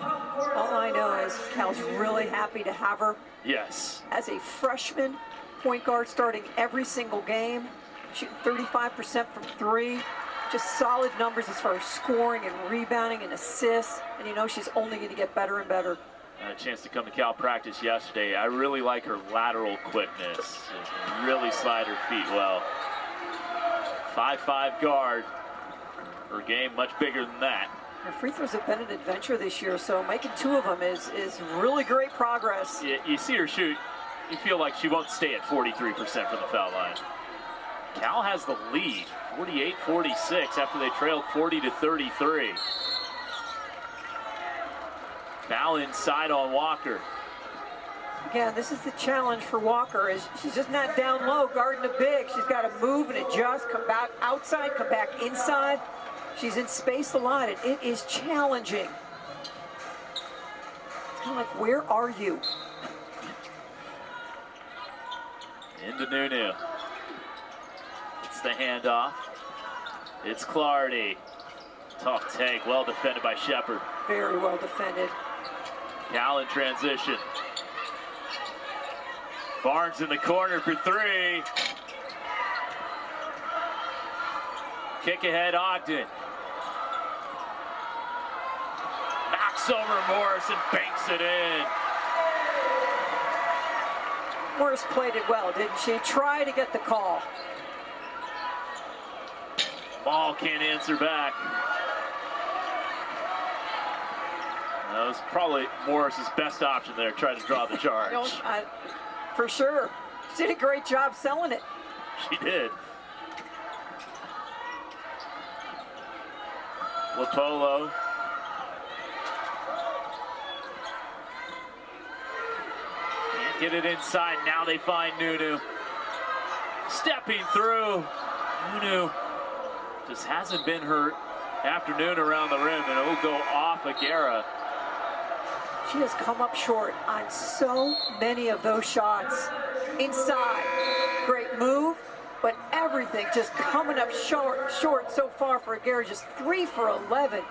All I know is Cal's really happy to have her. Yes. As a freshman point guard starting every single game, shooting 35% from 3. Just solid numbers as far as scoring and rebounding and assists. And you know she's only going to get better and better. I had a chance to come to Cal practice yesterday. I really like her lateral quickness. Really slide her feet well. 5'5" guard. Her game much bigger than that. Her free throws have been an adventure this year, so making 2 of them is really great progress. You see her shoot, you feel like she won't stay at 43% from the foul line. Cal has the lead, 48-46, after they trailed 40-33. Foul inside on Walker. Again, this is the challenge for Walker, is she's just not down low guarding the big. She's got to move and adjust, come back outside, come back inside. She's in space a lot, and it is challenging. It's kind of like, where are you? Into Nunu. It's the handoff. It's Clardy. Tough take, well defended by Shepard. Very well defended. Cal in transition. Barnes in the corner for 3. Kick ahead, Ogden. Knocks over Morris and banks it in. Morris played it well, didn't she? Try to get the call. Ball can't answer back. That was probably Morris's best option there, trying to draw the charge. For sure. She did a great job selling it. She did. Lopolo. Can't get it inside. Now they find Nunu. Stepping through. Nunu just hasn't been her afternoon around the rim, and it will go off Aguera. She has come up short on so many of those shots. Inside, great move, but everything just coming up short so far for Aguera. Just 3 for 11,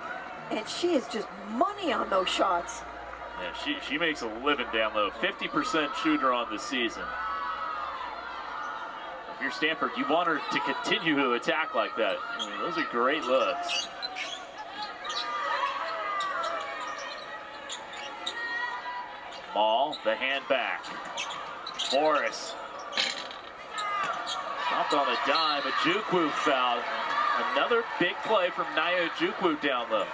and she is just money on those shots. Yeah, she makes a living down low. 50% shooter on the season. If you're Stanford, you want her to continue to attack like that. I mean, those are great looks. Maul, the hand back. Morris. Stopped on a dime. Ojukwu fouled. Another big play from Nia Ojukwu down low.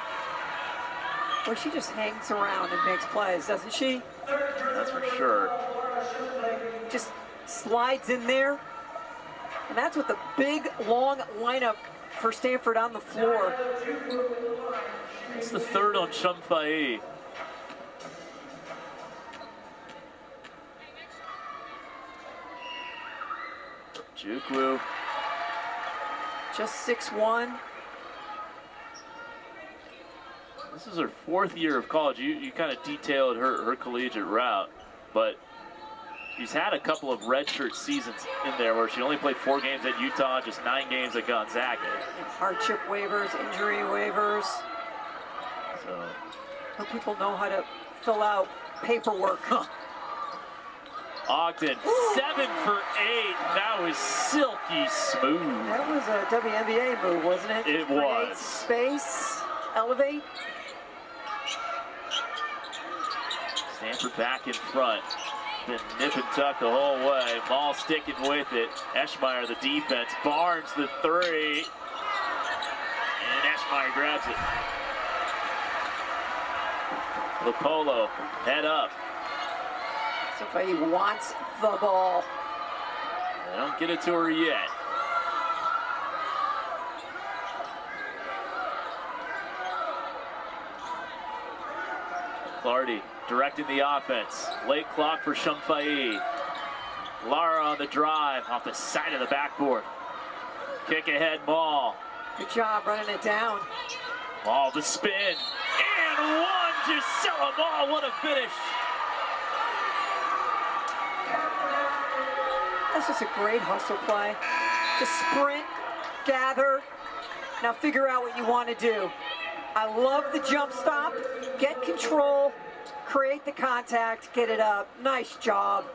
Well, she just hangs around and makes plays, doesn't she? That's for sure. Just slides in there. And that's with the big, long lineup for Stanford on the floor. It's the third on Shumfai. Ojukwu. Just 6'1". This is her 4th year of college. You kind of detailed her collegiate route, but she's had a couple of redshirt seasons in there where she only played 4 games at Utah, just 9 games at Gonzaga. Hardship waivers, injury waivers. So people know how to fill out paperwork. Ogden, 7 for 8. That was silky smooth. That was a WNBA move, wasn't it? It Create was. Space, elevate. Stanford back in front. Been nip and tuck the whole way. Maul sticking with it. Eschmeyer, the defense. Barnes, the 3. And Eschmeyer grabs it. Lopolo, head up. Somebody wants the ball. They don't get it to her yet. Clardy directing the offense. Late clock for Shumfai. Lara on the drive off the side of the backboard. Kick ahead, Maul. Good job running it down. Maul the spin. And one, Gisela Maul, what a finish. That's just a great hustle play. Just sprint, gather, now figure out what you want to do. I love the jump stop, get control, create the contact, get it up. Nice job.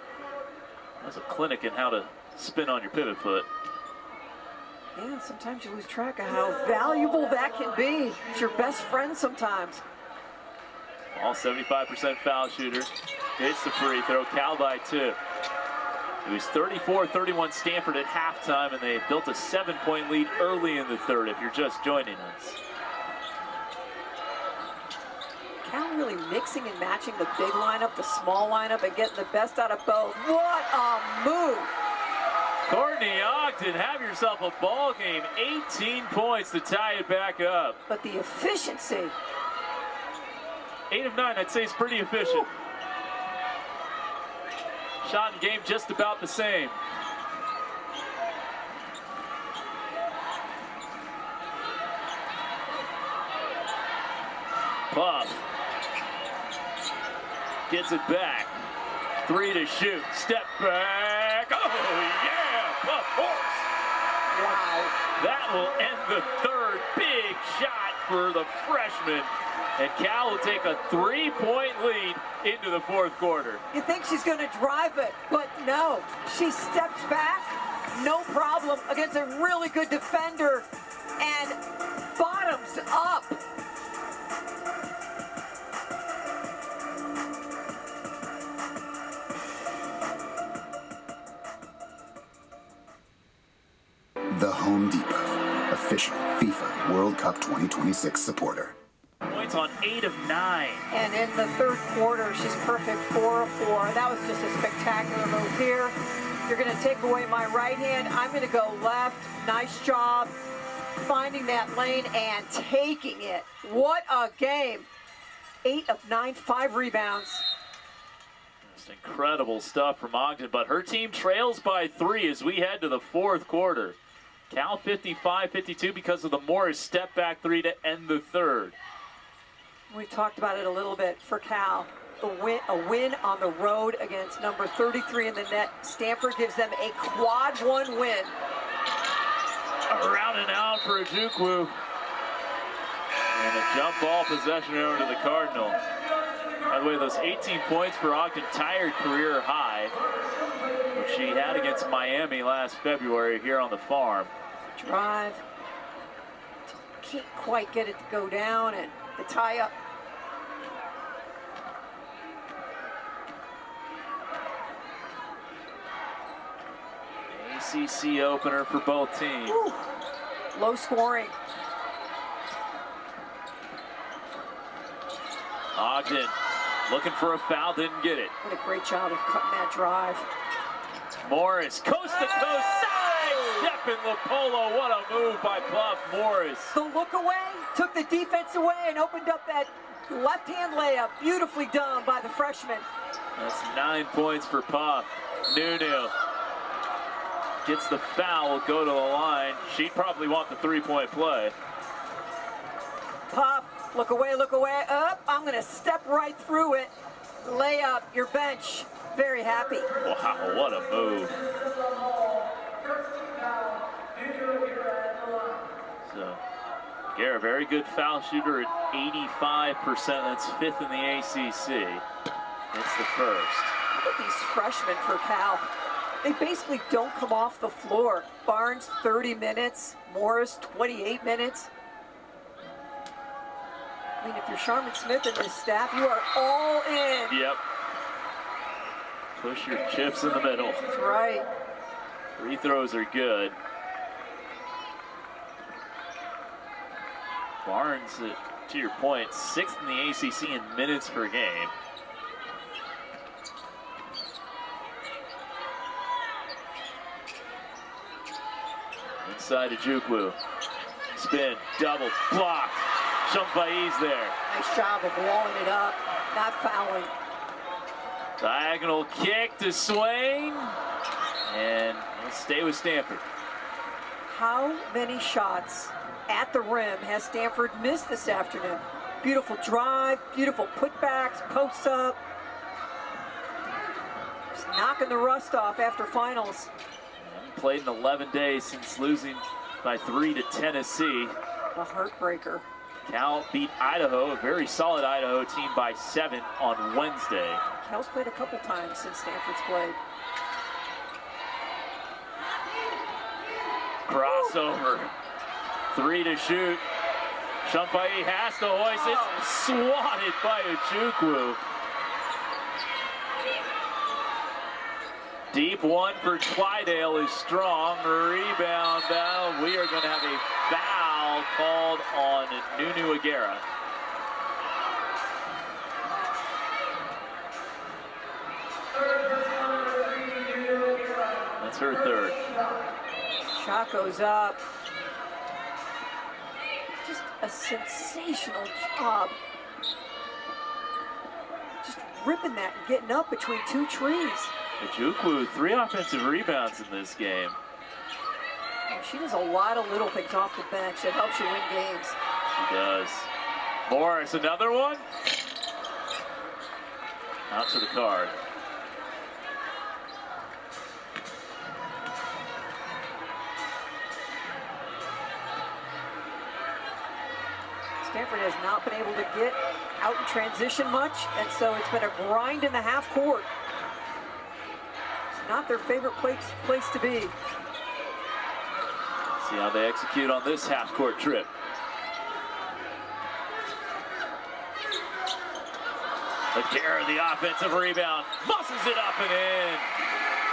That's a clinic in how to spin on your pivot foot. Yeah, sometimes you lose track of how valuable that can be. It's your best friend sometimes. All 75% foul shooter. Hits the free throw. Cal by 2. It was 34-31 Stanford at halftime, and they built a 7-point lead early in the third, if you're just joining us. Cal really mixing and matching the big lineup, the small lineup, and getting the best out of both. What a move! Courtney Ogden, have yourself a ball game. 18 points to tie it back up. But the efficiency. 8 of 9, I'd say, is pretty efficient. Shot and game just about the same. Puff gets it back. 3 to shoot. Step back. Oh, yeah, Puff horse. Wow. That will end the third. Big shot for the freshman. And Cal will take a 3-point lead into the fourth quarter. You think she's going to drive it, but no. She steps back, no problem, against a really good defender, and bottoms up. FIFA World Cup 2026 supporter. Points on 8 of 9. And in the third quarter, she's perfect, 4 of 4. That was just a spectacular move here. You're going to take away my right hand. I'm going to go left. Nice job finding that lane and taking it. What a game. 8 of 9, 5 rebounds. Just incredible stuff from Ogden, but her team trails by 3 as we head to the fourth quarter. Cal 55-52 because of the Morris step back 3 to end the third. We've talked about it a little bit for Cal. A win on the road against number 33 in the net. Stanford gives them a quad 1 win. Around and out for Ojukwu. And a jump ball possession over to the Cardinal. By the way, those 18 points for Ogden tied career high, which she had against Miami last February here on the farm. Drive. Can't quite get it to go down, and the tie up. ACC opener for both teams. Ooh, low scoring. Ogden looking for a foul, didn't get it. What a great job of cutting that drive. Morris, coast to coast, side step in LaPolo. What a move by Puff Morris. The look away, took the defense away and opened up that left-hand layup. Beautifully done by the freshman. That's 9 points for Puff. Nunu gets the foul, will go to the line. She'd probably want the three-point play. Puff, look away, up. I'm gonna step right through it. Layup, your bench, very happy. Wow, what a move. So, Guerra, very good foul shooter at 85%. That's 5th in the ACC. It's the first. Look at these freshmen for Cal. They basically don't come off the floor. Barnes, 30 minutes. Morris, 28 minutes. I mean, if you're Sharman Smith and his staff, you are all in. Yep. Push your chips in the middle. That's right. Free throws are good. Barnes, to your point, 6th in the ACC in minutes per game. Inside to Ojukwu. Spin, double, blocked. Champagny's there. Nice job of walling it up, not fouling. Diagonal kick to Swain. And we'll stay with Stanford. How many shots at the rim has Stanford missed this afternoon? Beautiful drive, beautiful putbacks, posts up. Just knocking the rust off after finals. Played in 11 days since losing by 3 to Tennessee. A heartbreaker. Cal beat Idaho, a very solid Idaho team, by 7 on Wednesday. Cal's played a couple times since Stanford's played. Crossover. 3 to shoot. Champagny has to hoist it. Swatted by Ojukwu. Deep one for Twydale is strong. Rebound down. We are going to have a foul called on Nunu Aguera. That's her third. Shot goes up. Just a sensational job. Just ripping that and getting up between two trees. Ojukwu, 3 offensive rebounds in this game. And she does a lot of little things off the bench that helps you win games. She does. Morris, another one. Out to the card. Stanford has not been able to get out in transition much, and so it's been a grind in the half court. It's not their favorite place to be. See how they execute on this half court trip. Aguera, the offensive rebound, muscles it up and in.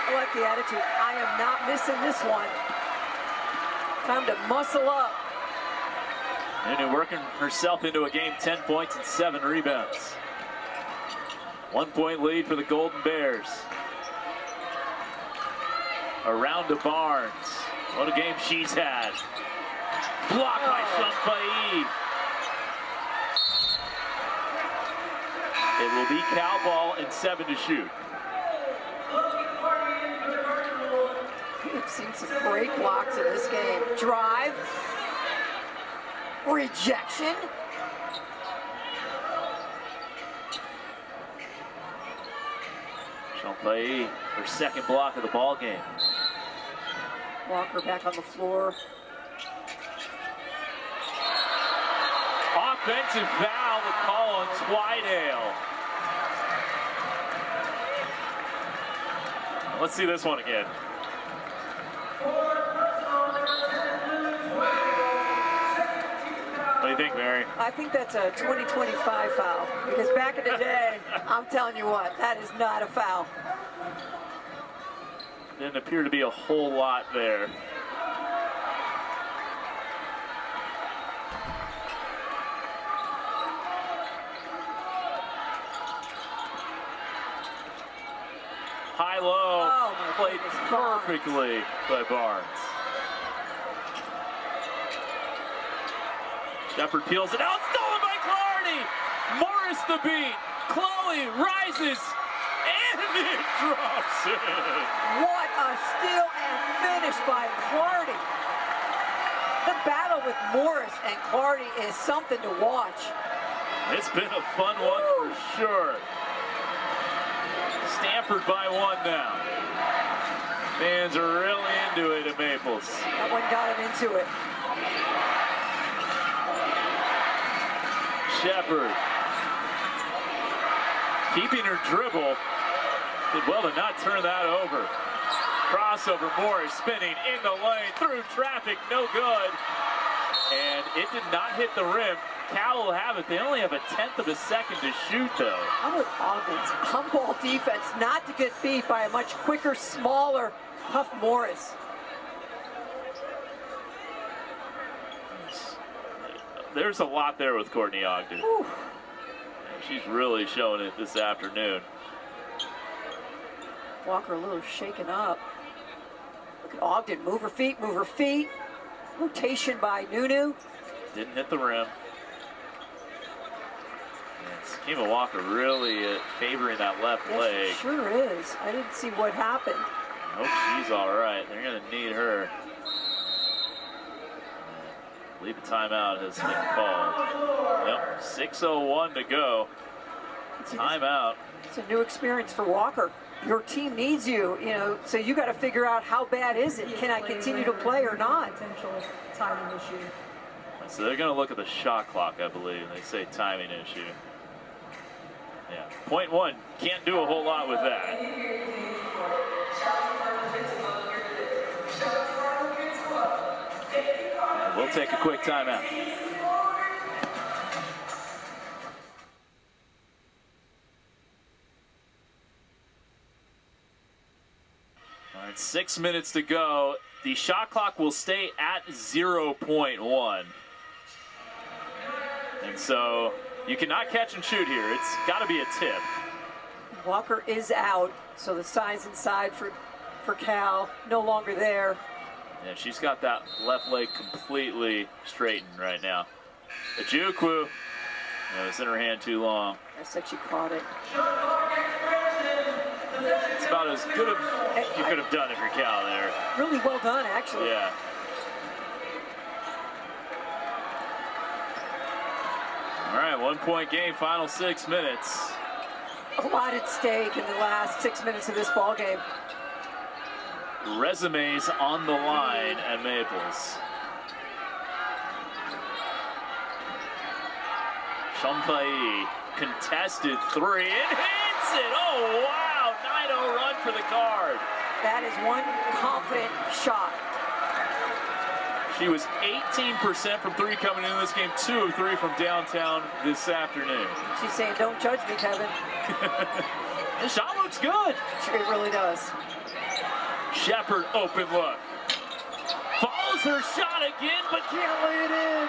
I like the attitude. I am not missing this one. Time to muscle up. Nunu working herself into a game, 10 points and 7 rebounds. 1 point lead for the Golden Bears. Around to Barnes. What a game she's had. Blocked by Shumpai. It will be Cal ball and 7 to shoot. We've seen some great blocks in this game. Drive. Rejection. Shumpai, her second block of the ball game. Walker back on the floor. Offensive foul, the call on Twydale. Let's see this one again. What do you think, Mary? I think that's a 2025 foul, because back in the day, I'm telling you what, that is not a foul. Didn't appear to be a whole lot there. High-low, played perfectly by Barnes. Shepard peels it out, stolen by Clardy. Morris the beat. Chloe rises, and it drops it. What a steal and finish by Clardy. The battle with Morris and Clardy is something to watch. It's been a fun one for sure. Stanford by 1 now. Fans are really into it at Maples. That one got him into it. Shepard keeping her dribble. Did well to not turn that over. Crossover, Morris spinning in the lane, through traffic, no good. And it did not hit the rim. Cal will have it. They only have a 1/10 of a second to shoot, though. How about Ogden's on-ball defense not to get beat by a much quicker, smaller Huff Morris? There's a lot there with Courtney Ogden. Whew. She's really showing it this afternoon. Walker a little shaken up. Look at Ogden, move her feet, move her feet. Rotation by Nunu. Didn't hit the rim. Kima Walker really favoring that left leg. Yes, she sure is. I didn't see what happened. I hope she's all right. They're going to need her. I believe the timeout has been called. Yep, 6:01 to go. Timeout. It's a new experience for Walker. Your team needs you, so you got to figure out how bad is it. Can I continue to play or not? Potential timing issue. So they're going to look at the shot clock, I believe. They say timing issue. Yeah, .1, can't do a whole lot with that. We'll take a quick timeout. All right, 6 minutes to go. The shot clock will stay at 0.1. And so you cannot catch and shoot here. It's got to be a tip. Walker is out, so the sign's inside for Cal. No longer there. Yeah, she's got that left leg completely straightened right now. Ojukwu, it's in her hand too long. Looks like she caught it. It's about as good as you could have done if you're Cal there. Really well done, actually. Yeah. All right, 1 point game, final 6 minutes. A lot at stake in the last 6 minutes of this ball game. Resumes on the line at Maples. Shumpai, contested three, and hits it! Oh, wow, 9-0 run for the Card. That is one confident shot. She was 18% from three coming into this game, 2 of 3 from downtown this afternoon. She's saying, don't judge me, Kevin. The shot looks good. It really does. Shepard, open look. Follows her shot again, but can't lay it in.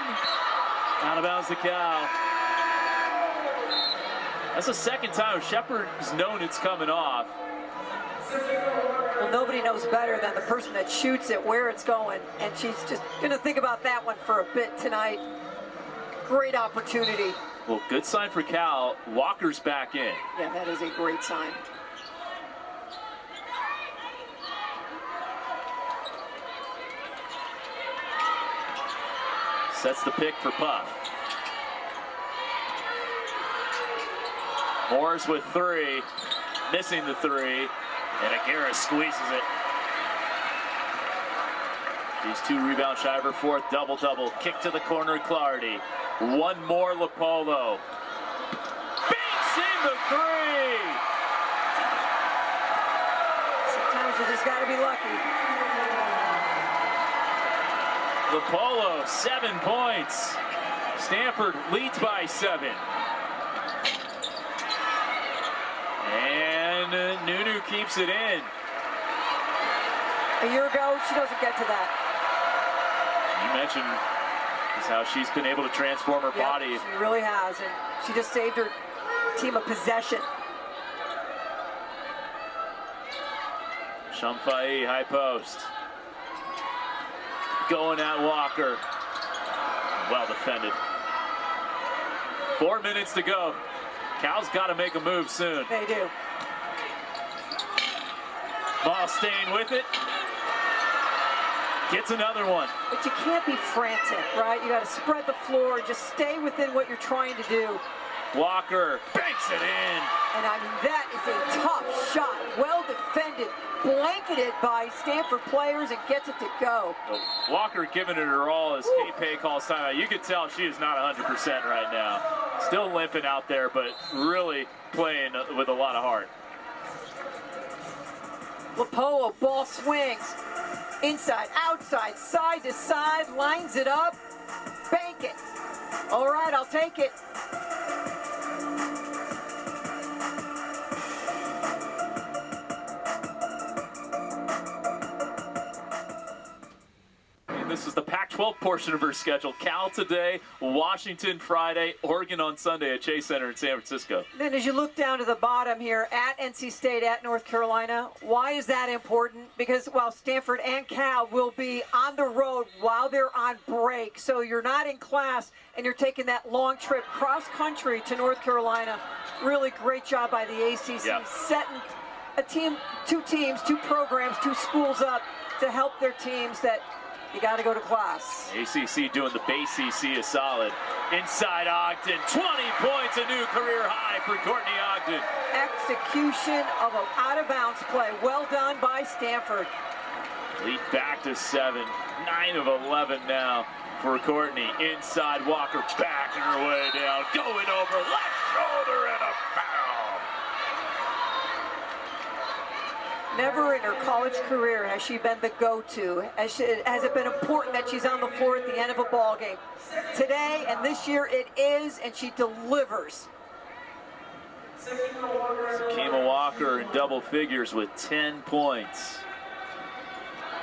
Out of bounds to Cal. That's the second time Shepard's known it's coming off. Well, nobody knows better than the person that shoots it where it's going, and she's just going to think about that one for a bit tonight. Great opportunity. Well, good sign for Cal. Walker's back in. Yeah, that is a great sign. Sets the pick for Puff. Morris with three, missing the three, and Aguirre squeezes it. She's 2 rebounds shy of her fourth double-double. Kick to the corner, Clardy. One more, Lopolo. Banks in the three! Sometimes you just got to be lucky. Lopolo, 7 points. Stanford leads by 7. And Nunu keeps it in. A year ago, she doesn't get to that. You mentioned is how she's been able to transform her body. She really has, and she just saved her team a possession. Shamfai, high post. Going at Walker. Well defended. 4 minutes to go. Cal's got to make a move soon. They do. Ball staying with it. Gets another one. But you can't be frantic, right? You got to spread the floor and just stay within what you're trying to do. Walker banks it in. And I mean, that is a tough shot. Well defended, blanketed by Stanford players, and gets it to go. Walker giving it her all as K-Pay calls timeout. You can tell she is not 100% right now. Still limping out there, but really playing with a lot of heart. Lapoa, ball swings. Inside, outside, side to side, lines it up. Bank it. All right, I'll take it. This is the Pac-12 portion of her schedule. Cal today, Washington Friday, Oregon on Sunday at Chase Center in San Francisco. Then as you look down to the bottom here, at NC State, at North Carolina, why is that important? Because while Stanford and Cal will be on the road while they're on break, so you're not in class and you're taking that long trip cross-country to North Carolina. Really great job by the ACC, setting a team, 2 teams, 2 programs, 2 schools up to help their teams that you got to go to class. ACC doing the BCC a solid. Inside Ogden, 20 points, a new career high for Courtney Ogden. Execution of an out-of-bounds play. Well done by Stanford. Lead back to 7. 9 of 11 now for Courtney. Inside Walker, backing her way down, going over left shoulder and a foul. Never in her college career has she been the go-to. Has it been important that she's on the floor at the end of a ball game? Today and this year it is, and she delivers. Sakima Walker in double figures with 10 points.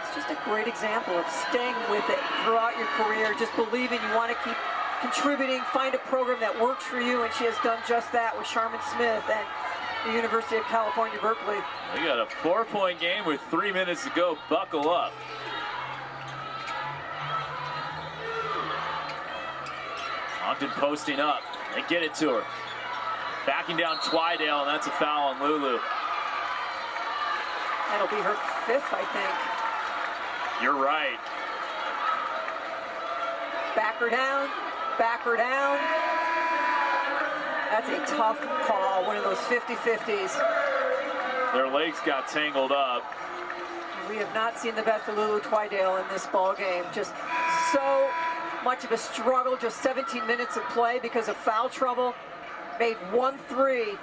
It's just a great example of staying with it throughout your career, just believing you want to keep contributing, find a program that works for you, and she has done just that with Sharman Smith and the University of California, Berkeley. We got a 4-point game with 3 minutes to go. Buckle up. Ogden posting up. They get it to her. Backing down Twydale, and that's a foul on Lulu. That'll be her 5th, I think. You're right. Back her down, back her down. That's a tough call, one of those 50-50s. Their legs got tangled up. We have not seen the best of Lulu Twydale in this ball game. Just so much of a struggle, just 17 minutes of play because of foul trouble. Made 1 3.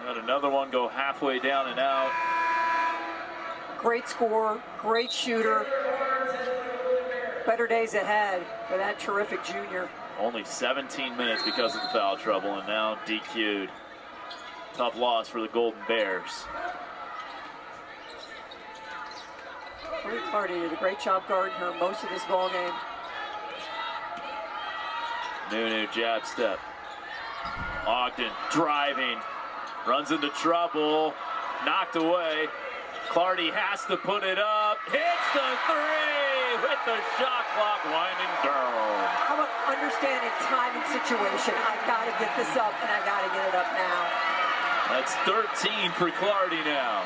Had another one go halfway down and out. Great scorer, great shooter. Better days ahead for that terrific junior. Only 17 minutes because of the foul trouble, and now DQ'd. Tough loss for the Golden Bears. Clardy did a great job guarding her most of this ball game. Nunu jab step. Ogden driving, runs into trouble, knocked away. Clardy has to put it up, hits the three with the shot clock winding down. How about understanding time and situation? I gotta get this up and I gotta get it up now. That's 13 for Clardy now.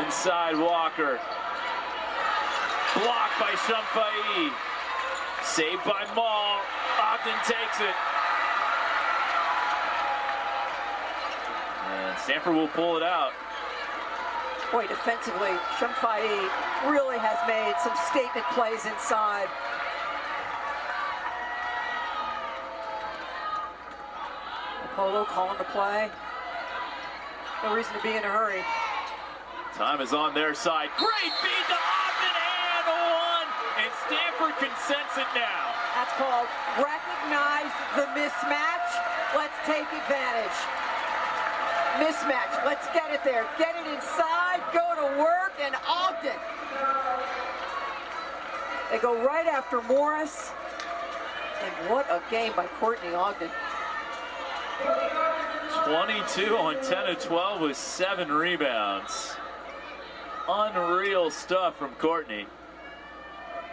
Inside Walker. Blocked by Shumfai. Saved by Maul. Ogden takes it. And Stanford will pull it out. Boy, defensively, Shumfai really has made some statement plays inside. Polo calling the play. No reason to be in a hurry. Time is on their side. Great feed to Ogden and one. And Stanford can sense it now. That's called recognize the mismatch. Let's take advantage. Mismatch. Let's get it there. Get it inside. Go to work. And Ogden. They go right after Morris. And what a game by Courtney Ogden. 22 on 10 of 12 with 7 rebounds. Unreal stuff from Courtney.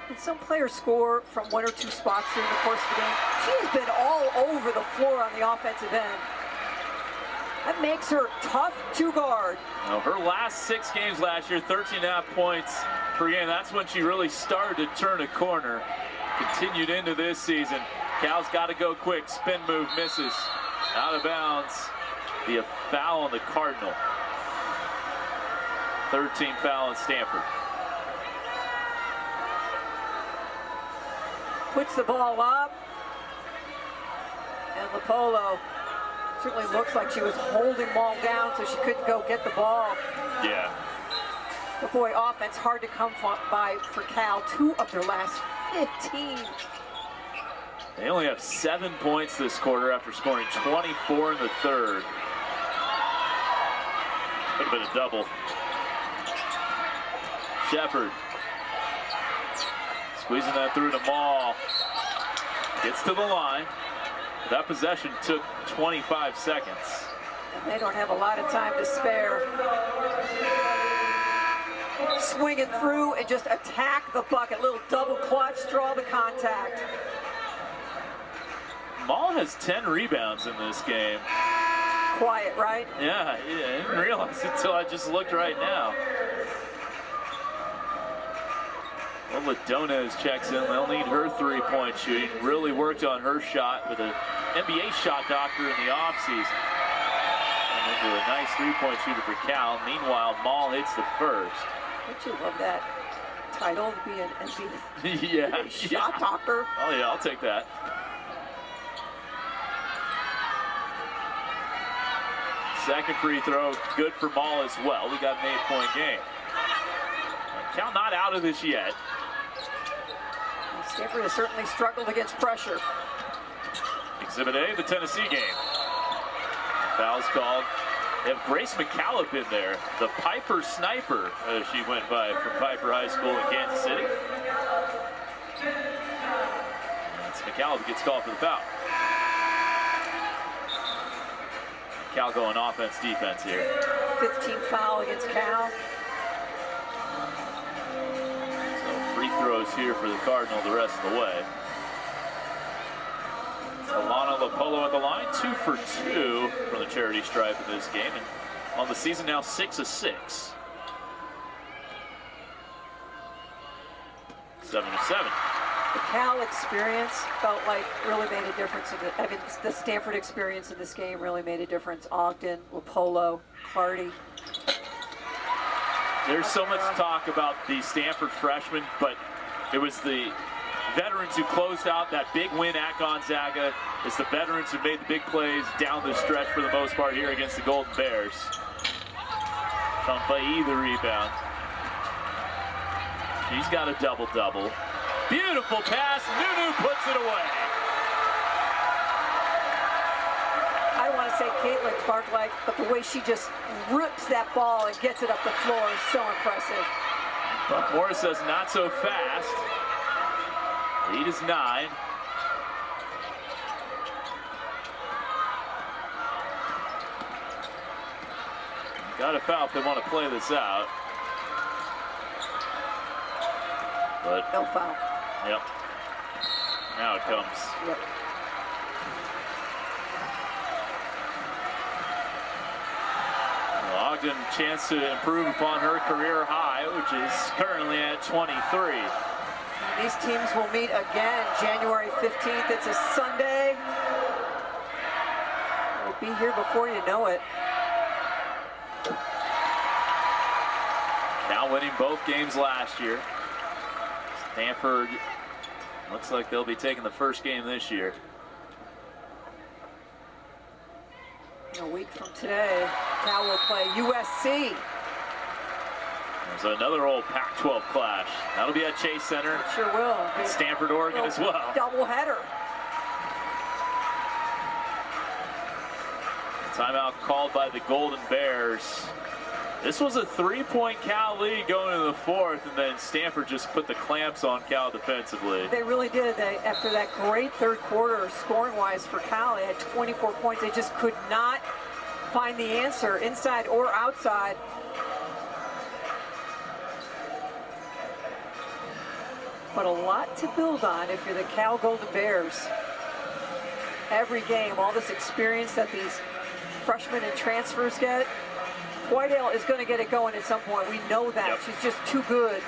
And some players score from 1 or 2 spots during the course of the game. She has been all over the floor on the offensive end. That makes her tough to guard. Now, her last 6 games last year, 13.5 points per game. That's when she really started to turn a corner. Continued into this season. Cal's got to go quick. Spin move misses. Out of bounds. Be a foul on the Cardinal. 13 foul on Stanford. Puts the ball up. And LaPolo certainly looks like she was holding ball down so she couldn't go get the ball. Yeah. But boy, offense hard to come by for Cal. 2 of their last 15. They only have 7 points this quarter after scoring 24 in the third. Could have been a double. Shepard. Squeezing that through to Maul. Gets to the line. That possession took 25 seconds. And they don't have a lot of time to spare. Swing it through and just attack the bucket. Little double clutch, draw the contact. Maul has 10 rebounds in this game. Quiet, right? Yeah, I didn't realize it until I just looked right now. Well, Ladonez checks in. They'll need her 3-point shooting. Really worked on her shot with an NBA shot doctor in the offseason. And into a nice 3-point shooter for Cal. Meanwhile, Maul hits the first. Don't you love that title to be an NBA Yeah. shot doctor? Oh, yeah, I'll take that. Second free throw, good for Maul as well. We got an 8-point game. Cal not out of this yet. Stanford has certainly struggled against pressure. Exhibit A, the Tennessee game. Foul's called. They have Grace McCallop in there, the Piper Sniper, as she went by from Piper High School in Kansas City. That's McCallop who gets called for the foul. Cal going offense, defense here. 15 foul against Cal. So free throws here for the Cardinal the rest of the way. Alana LaPolo at the line, 2 for 2 from the charity stripe in this game. And on the season now, 6 of 6. 7 of 7. The Cal experience felt like really made a difference. The Stanford experience in this game really made a difference. Ogden, LaPolo, Clardy. There's so much talk about the Stanford freshmen, but it was the veterans who closed out that big win at Gonzaga. It's the veterans who made the big plays down the stretch for the most part here against the Golden Bears. Shumfai the rebound. She's got a double-double. Beautiful pass. Nunu puts it away. I don't want to say Caitlin Clark-like, but the way she just rips that ball and gets it up the floor is so impressive. Buck Morris says not so fast. Lead is 9. Got a foul if they want to play this out. But no foul. Yep. Now it comes. Yep. Well, Ogden, chance to improve upon her career high, which is currently at 23. These teams will meet again January 15th. It's a Sunday. We'll be here before you know it. Cal winning both games last year. Stanford looks like they'll be taking the first game this year. A week from today, Cal will play USC. There's another old Pac-12 clash. That'll be at Chase Center. It sure will. Stanford, Oregon as well. Doubleheader. Timeout called by the Golden Bears. This was a 3-point Cal lead going into the fourth, and then Stanford just put the clamps on Cal defensively. They really did. After that great third quarter, scoring-wise for Cal, they had 24 points. They just could not find the answer, inside or outside. But a lot to build on if you're the Cal Golden Bears. Every game, all this experience that these freshmen and transfers get, Whitehall is going to get it going at some point. We know that. Yep. She's just too good.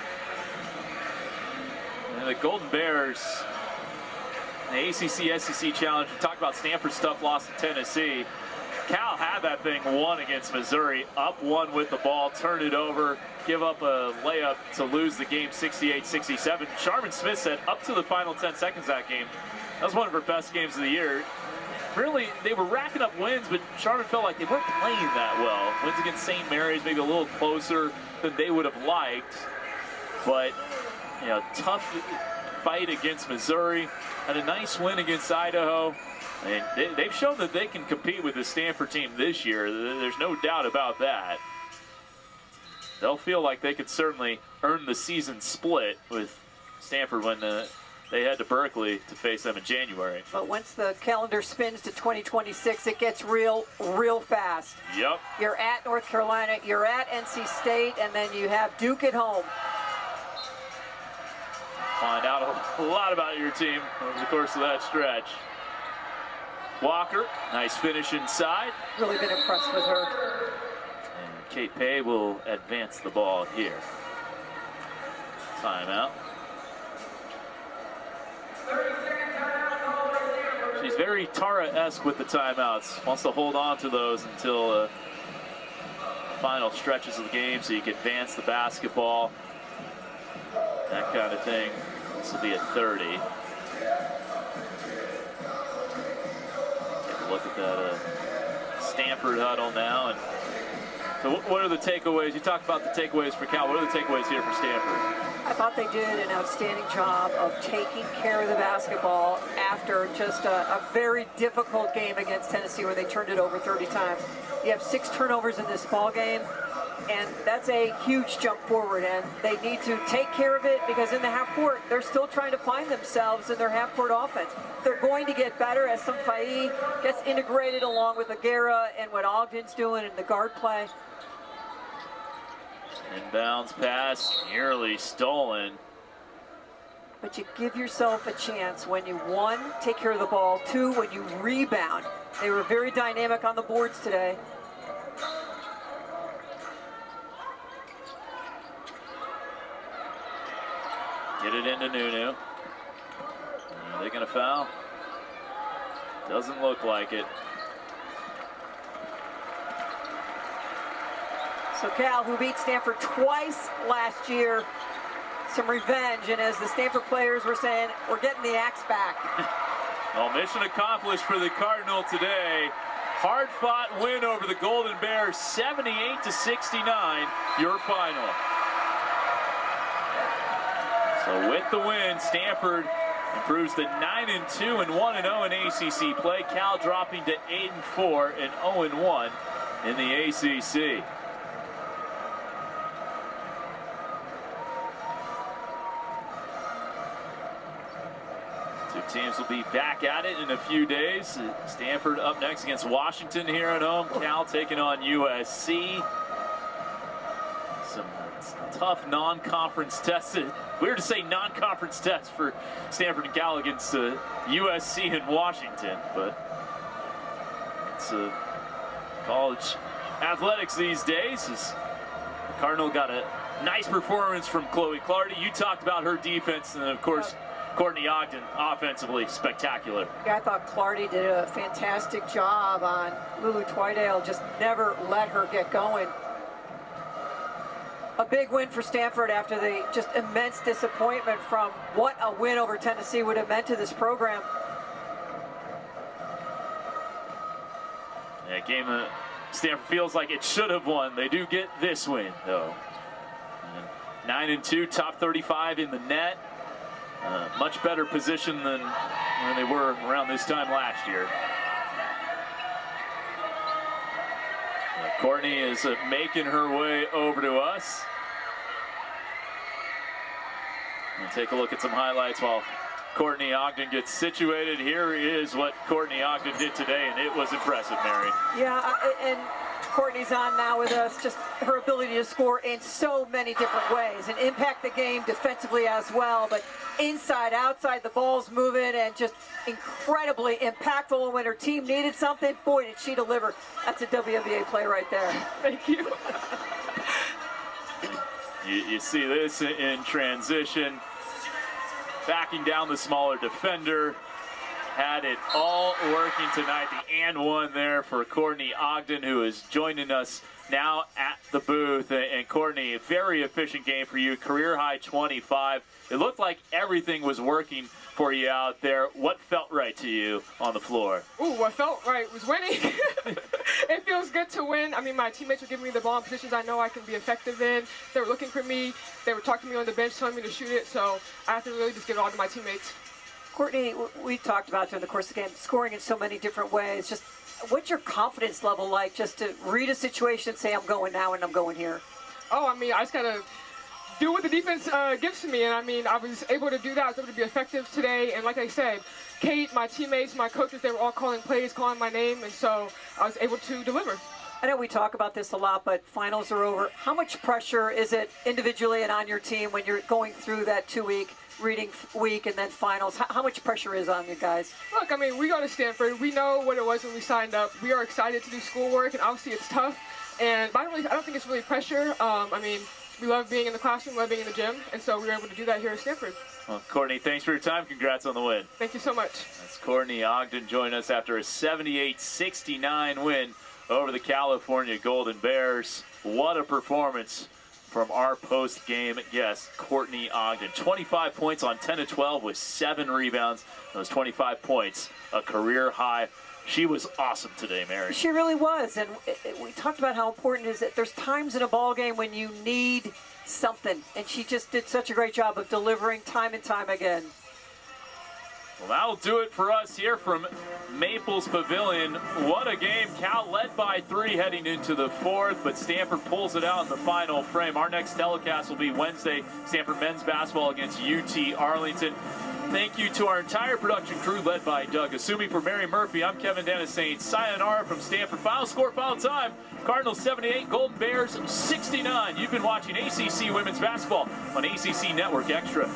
And the Golden Bears, the ACC-SEC Challenge, we talked about Stanford's tough loss to Tennessee. Cal had that thing won against Missouri, up 1 with the ball, turn it over, give up a layup to lose the game 68-67. Sharman Smith said up to the final 10 seconds of that game, that was one of her best games of the year. Really, they were racking up wins, but Sharman felt like they weren't playing that well. Wins against St. Mary's, maybe a little closer than they would have liked. But, you know, tough fight against Missouri. Had a nice win against Idaho. And they've shown that they can compete with the Stanford team this year. There's no doubt about that. They'll feel like they could certainly earn the season split with Stanford when they head to Berkeley to face them in January. But once the calendar spins to 2026, it gets real fast. Yep. You're at North Carolina, you're at NC State, and then you have Duke at home. Find out a lot about your team over the course of that stretch. Walker, nice finish inside. Really been impressed with her. And Kate Pay will advance the ball here. Timeout. She's very Tara-esque with the timeouts. Wants to hold on to those until final stretches of the game so you can advance the basketball. That kind of thing. This will be a 30. Take a look at that Stanford huddle now. And so what are the takeaways? You talked about the takeaways for Cal. What are the takeaways here for Stanford? I thought they did an outstanding job of taking care of the basketball after just a very difficult game against Tennessee where they turned it over 30 times. You have 6 turnovers in this ball game, and that's a huge jump forward, and they need to take care of it because in the half court, they're still trying to find themselves in their half court offense. They're going to get better as Samfai gets integrated along with Aguera and what Ogden's doing in the guard play. Inbounds pass, nearly stolen. But you give yourself a chance when you, 1, take care of the ball, 2, when you rebound. They were very dynamic on the boards today. Get it into Nunu. Are they going to foul? Doesn't look like it. So Cal, who beat Stanford twice last year, some revenge. And as the Stanford players were saying, we're getting the axe back. Well, mission accomplished for the Cardinal today. Hard-fought win over the Golden Bears, 78-69, your final. So with the win, Stanford improves to 9-2 and 1-0 in ACC play. Cal dropping to 8-4 and 0-1 in the ACC. Two teams will be back at it in a few days. Stanford up next against Washington here at home. Cal taking on USC. Some tough non-conference tests. Weird to say non-conference tests for Stanford and Cal against USC and Washington, but it's college athletics these days. As the Cardinal got a nice performance from Chloe Clardy. You talked about her defense, and of course, Courtney Ogden offensively spectacular. Yeah, I thought Clardy did a fantastic job on Lulu Twydale. Just never let her get going. A big win for Stanford after the just immense disappointment from what a win over Tennessee would have meant to this program. Yeah, game Stanford feels like it should have won. They do get this win, though. 9-2, top 35 in the net. Much better position than when they were around this time last year. Courtney is making her way over to us. We'll take a look at some highlights while Courtney Ogden gets situated. Here is what Courtney Ogden did today, and it was impressive, Mary. Yeah, and Courtney's on now with us. Just her ability to score in so many different ways and impact the game defensively as well. But inside, outside, the ball's moving and just incredibly impactful. When her team needed something, boy, did she deliver. That's a WBA play right there. Thank you. You see this in transition. Backing down the smaller defender. Had it all working tonight. The and one there for Courtney Ogden, who is joining us now at the booth. And Courtney, a very efficient game for you. Career high 25. It looked like everything was working for you out there. What felt right to you on the floor? Ooh, what felt right was winning. It feels good to win. I mean, my teammates were giving me the ball in positions I know I can be effective in. They were looking for me. They were talking to me on the bench, telling me to shoot it. So I have to really just give it all to my teammates. Courtney, we talked about during the course of the game, scoring in so many different ways. Just what's your confidence level like just to read a situation and say, I'm going now and I'm going here? Oh, I mean, I just got to do what the defense gives to me. And I mean, I was able to do that. I was able to be effective today. And like I said, Kate, my teammates, my coaches, they were all calling plays, calling my name. And so I was able to deliver. I know we talk about this a lot, but finals are over. How much pressure is it individually and on your team when you're going through that 2-week reading week and then finals? How much pressure is on you guys? Look, I mean, we go to Stanford. We know what it was when we signed up. We are excited to do schoolwork, and obviously it's tough. But I don't think it's really pressure. I mean, we love being in the classroom, love being in the gym, and so we were able to do that here at Stanford. Well, Courtney, thanks for your time. Congrats on the win. Thank you so much. That's Courtney Ogden joining us after a 78-69 win over the California Golden Bears. What a performance from our post-game guest, Courtney Ogden. 25 points on 10 of 12 with 7 rebounds. Those 25 points, a career high. She was awesome today, Mary. She really was, and we talked about how important it is that there's times in a ball game when you need something, and she just did such a great job of delivering time and time again. Well, that'll do it for us here from Maples Pavilion. What a game. Cal led by 3 heading into the 4th, but Stanford pulls it out in the final frame. Our next telecast will be Wednesday, Stanford men's basketball against UT Arlington. Thank you to our entire production crew led by Doug. Assuming for Mary Murphy, I'm Kevin Dennis saying sayonara from Stanford. Final score, final time. Cardinals 78, Golden Bears 69. You've been watching ACC Women's Basketball on ACC Network Extra.